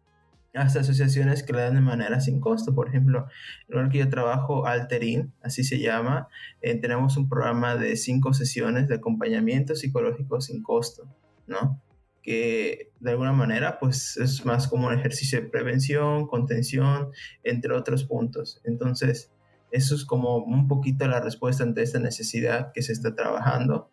[SPEAKER 3] hasta asociaciones que la dan de manera sin costo. Por ejemplo, en el que yo trabajo, Alterin, así se llama, tenemos un programa de 5 sesiones de acompañamiento psicológico sin costo, ¿no? Que de alguna manera pues es más como un ejercicio de prevención, contención, entre otros puntos. Entonces, eso es como un poquito la respuesta ante esta necesidad que se está trabajando,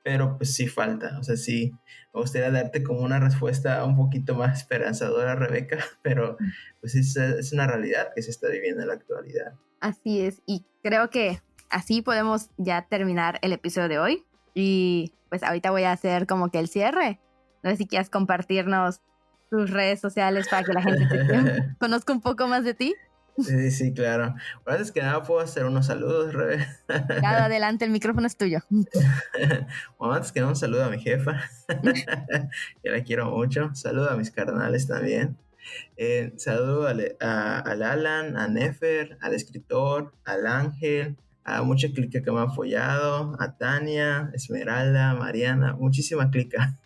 [SPEAKER 3] pero pues sí falta, o sea, sí, me gustaría darte como una respuesta un poquito más esperanzadora, Rebeca, pero pues es una realidad que se está viviendo en la actualidad.
[SPEAKER 2] Así es, y creo que así podemos ya terminar el episodio de hoy. Y pues ahorita voy a hacer como que el cierre. No sé si quieres compartirnos tus redes sociales para que la gente te conozca un poco más de ti.
[SPEAKER 3] Sí, sí, claro. Bueno, antes que nada, ¿puedo hacer unos saludos, Rebe?
[SPEAKER 2] Claro, adelante, el micrófono es tuyo.
[SPEAKER 3] Bueno, antes que nada, un saludo a mi jefa, que la quiero mucho. Saludo a mis carnales también. Saludo al Alan, a Nefer, al escritor, al Ángel, a mucha clica que me ha apoyado, a Tania, Esmeralda, Mariana, muchísima clica.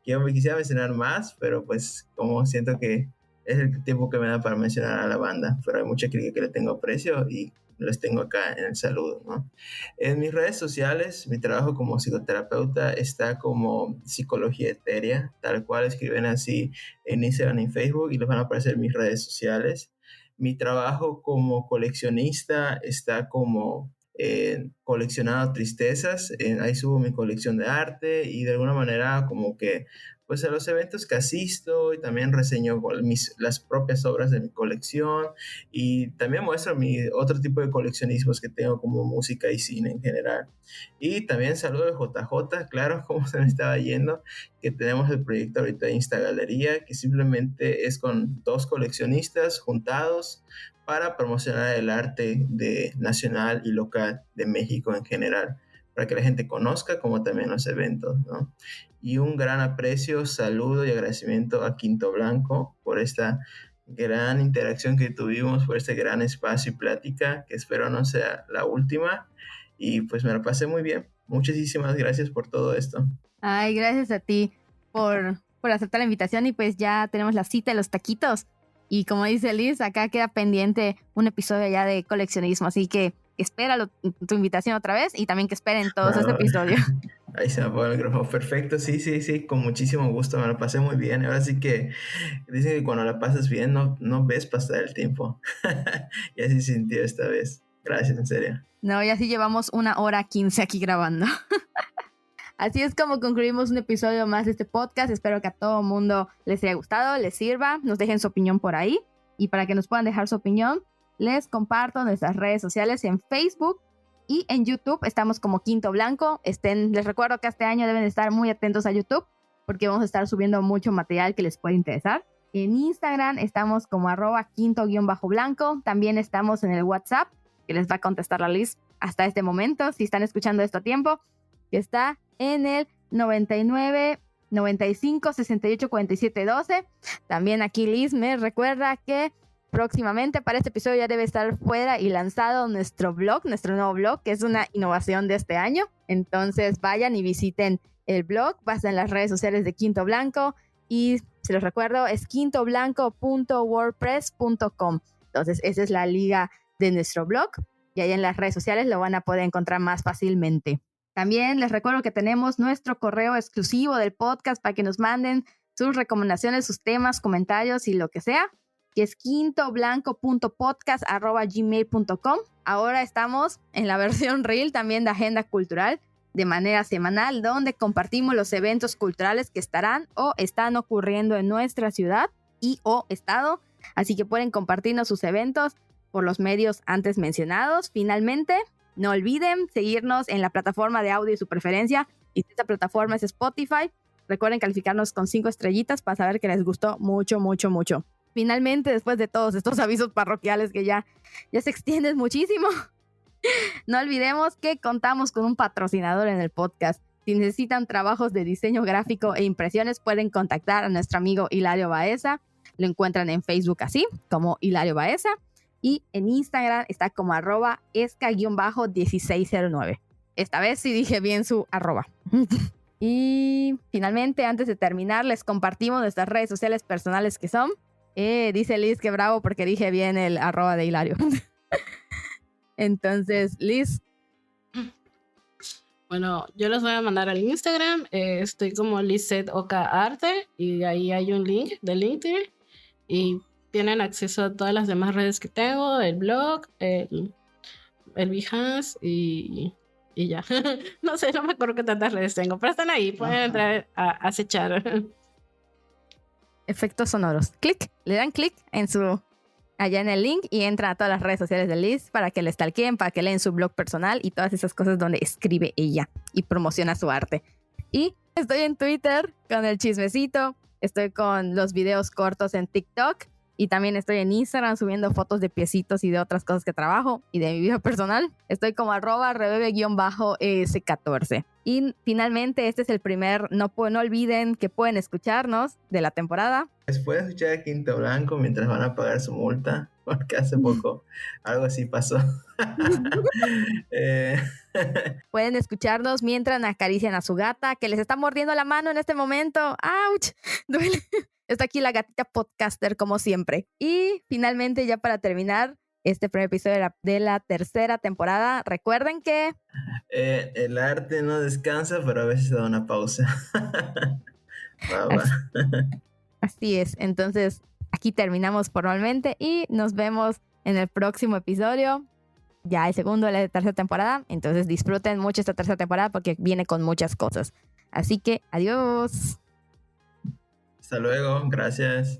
[SPEAKER 3] Yo me quisiera mencionar más, pero pues como siento que es el tiempo que me da para mencionar a la banda, pero hay mucha clica que le tengo aprecio y los tengo acá en el saludo, ¿no? En mis redes sociales, mi trabajo como psicoterapeuta está como Psicología Etérea, tal cual escriben así en Instagram y Facebook y les van a aparecer mis redes sociales. Mi trabajo como coleccionista está como coleccionando tristezas. Ahí subo mi colección de arte y de alguna manera como que pues a los eventos que asisto y también reseño las propias obras de mi colección y también muestro mi otro tipo de coleccionismos que tengo como música y cine en general. Y también saludo al JJ, claro, como se me estaba yendo, que tenemos el proyecto ahorita de Instagalería, que simplemente es con 2 coleccionistas juntados para promocionar el arte nacional y local de México en general, para que la gente conozca, como también los eventos, ¿no? Y un gran aprecio, saludo y agradecimiento a Quinto Blanco por esta gran interacción que tuvimos, por este gran espacio y plática, que espero no sea la última. Y pues me la pasé muy bien. Muchísimas gracias por todo esto.
[SPEAKER 2] Ay, gracias a ti por aceptar la invitación y pues ya tenemos la cita de los taquitos. Y como dice Liz, acá queda pendiente un episodio ya de coleccionismo, así que espera tu invitación otra vez y también que esperen todos este episodio.
[SPEAKER 3] Ahí se me apagó el micrófono. Perfecto, sí, sí, sí, con muchísimo gusto, me la pasé muy bien. Ahora sí que dicen que cuando la pasas bien no ves pasar el tiempo. Y así sintió esta vez. Gracias, en serio.
[SPEAKER 2] No, y así llevamos 1:15 aquí grabando. Así es como concluimos un episodio más de este podcast. Espero que a todo mundo les haya gustado, les sirva, nos dejen su opinión por ahí. Y para que nos puedan dejar su opinión, les comparto nuestras redes sociales en Facebook y en YouTube. Estamos como Quinto Blanco. Les recuerdo que este año deben estar muy atentos a YouTube porque vamos a estar subiendo mucho material que les puede interesar. En Instagram estamos como @quinto_blanco. También estamos en el WhatsApp, que les va a contestar la Liz hasta este momento, si están escuchando esto a tiempo, que está en el 99 95 68 47 12. También aquí Liz me recuerda que próximamente para este episodio ya debe estar fuera y lanzado nuestro nuevo blog, que es una innovación de este año. Entonces vayan y visiten el blog, va a estar en las redes sociales de Quinto Blanco y se los recuerdo, es quintoblanco.wordpress.com. Entonces esa es la liga de nuestro blog y ahí en las redes sociales lo van a poder encontrar más fácilmente. También les recuerdo que tenemos nuestro correo exclusivo del podcast para que nos manden sus recomendaciones, sus temas, comentarios y lo que sea, que es quintoblanco.podcast@gmail.com. Ahora estamos en la versión Reel también de Agenda Cultural de manera semanal, donde compartimos los eventos culturales que estarán o están ocurriendo en nuestra ciudad y o estado. Así que pueden compartirnos sus eventos por los medios antes mencionados. Finalmente, no olviden seguirnos en la plataforma de audio de su preferencia. Y si esta plataforma es Spotify, recuerden calificarnos con 5 estrellitas para saber que les gustó mucho, mucho, mucho. Finalmente, después de todos estos avisos parroquiales que ya se extienden muchísimo, no olvidemos que contamos con un patrocinador en el podcast. Si necesitan trabajos de diseño gráfico e impresiones, pueden contactar a nuestro amigo Hilario Baeza. Lo encuentran en Facebook así, como Hilario Baeza. Y en Instagram está como @esca_1609. Esta vez sí dije bien su arroba. Y finalmente, antes de terminar, les compartimos nuestras redes sociales personales que son. Dice Liz que bravo porque dije bien el arroba de Hilario. Entonces, Liz.
[SPEAKER 4] Bueno, yo les voy a mandar al Instagram. Estoy como Lizeth Oca Arte y ahí hay un link de LinkedIn y tienen acceso a todas las demás redes que tengo, el blog, el Behance y ya. No sé, no me acuerdo qué tantas redes tengo, pero están ahí, pueden entrar a acechar.
[SPEAKER 2] Efectos sonoros. Clic, le dan clic allá en el link y entran a todas las redes sociales de Liz para que le stalkeen, para que leen su blog personal y todas esas cosas donde escribe ella y promociona su arte. Y estoy en Twitter con el chismecito, estoy con los videos cortos en TikTok Y también estoy en Instagram subiendo fotos de piecitos y de otras cosas que trabajo y de mi vida personal. Estoy como @rebebe_es14. Y finalmente este es el primer, no olviden que pueden escucarnos de la temporada.
[SPEAKER 3] Pues pueden escuchar a Quinto Blanco mientras van a pagar su multa, porque hace poco algo así pasó.
[SPEAKER 2] Pueden escucharnos mientras acarician a su gata que les está mordiendo la mano en este momento. ¡Auch! Duele. Está aquí la gatita podcaster como siempre. Y finalmente, ya para terminar este primer episodio de la tercera temporada, recuerden que
[SPEAKER 3] el arte no descansa, pero a veces da una pausa.
[SPEAKER 2] Así es. Entonces, aquí terminamos formalmente y nos vemos en el próximo episodio. Ya el segundo de la tercera temporada. Entonces disfruten mucho esta tercera temporada porque viene con muchas cosas. Así que adiós.
[SPEAKER 3] Hasta luego, gracias.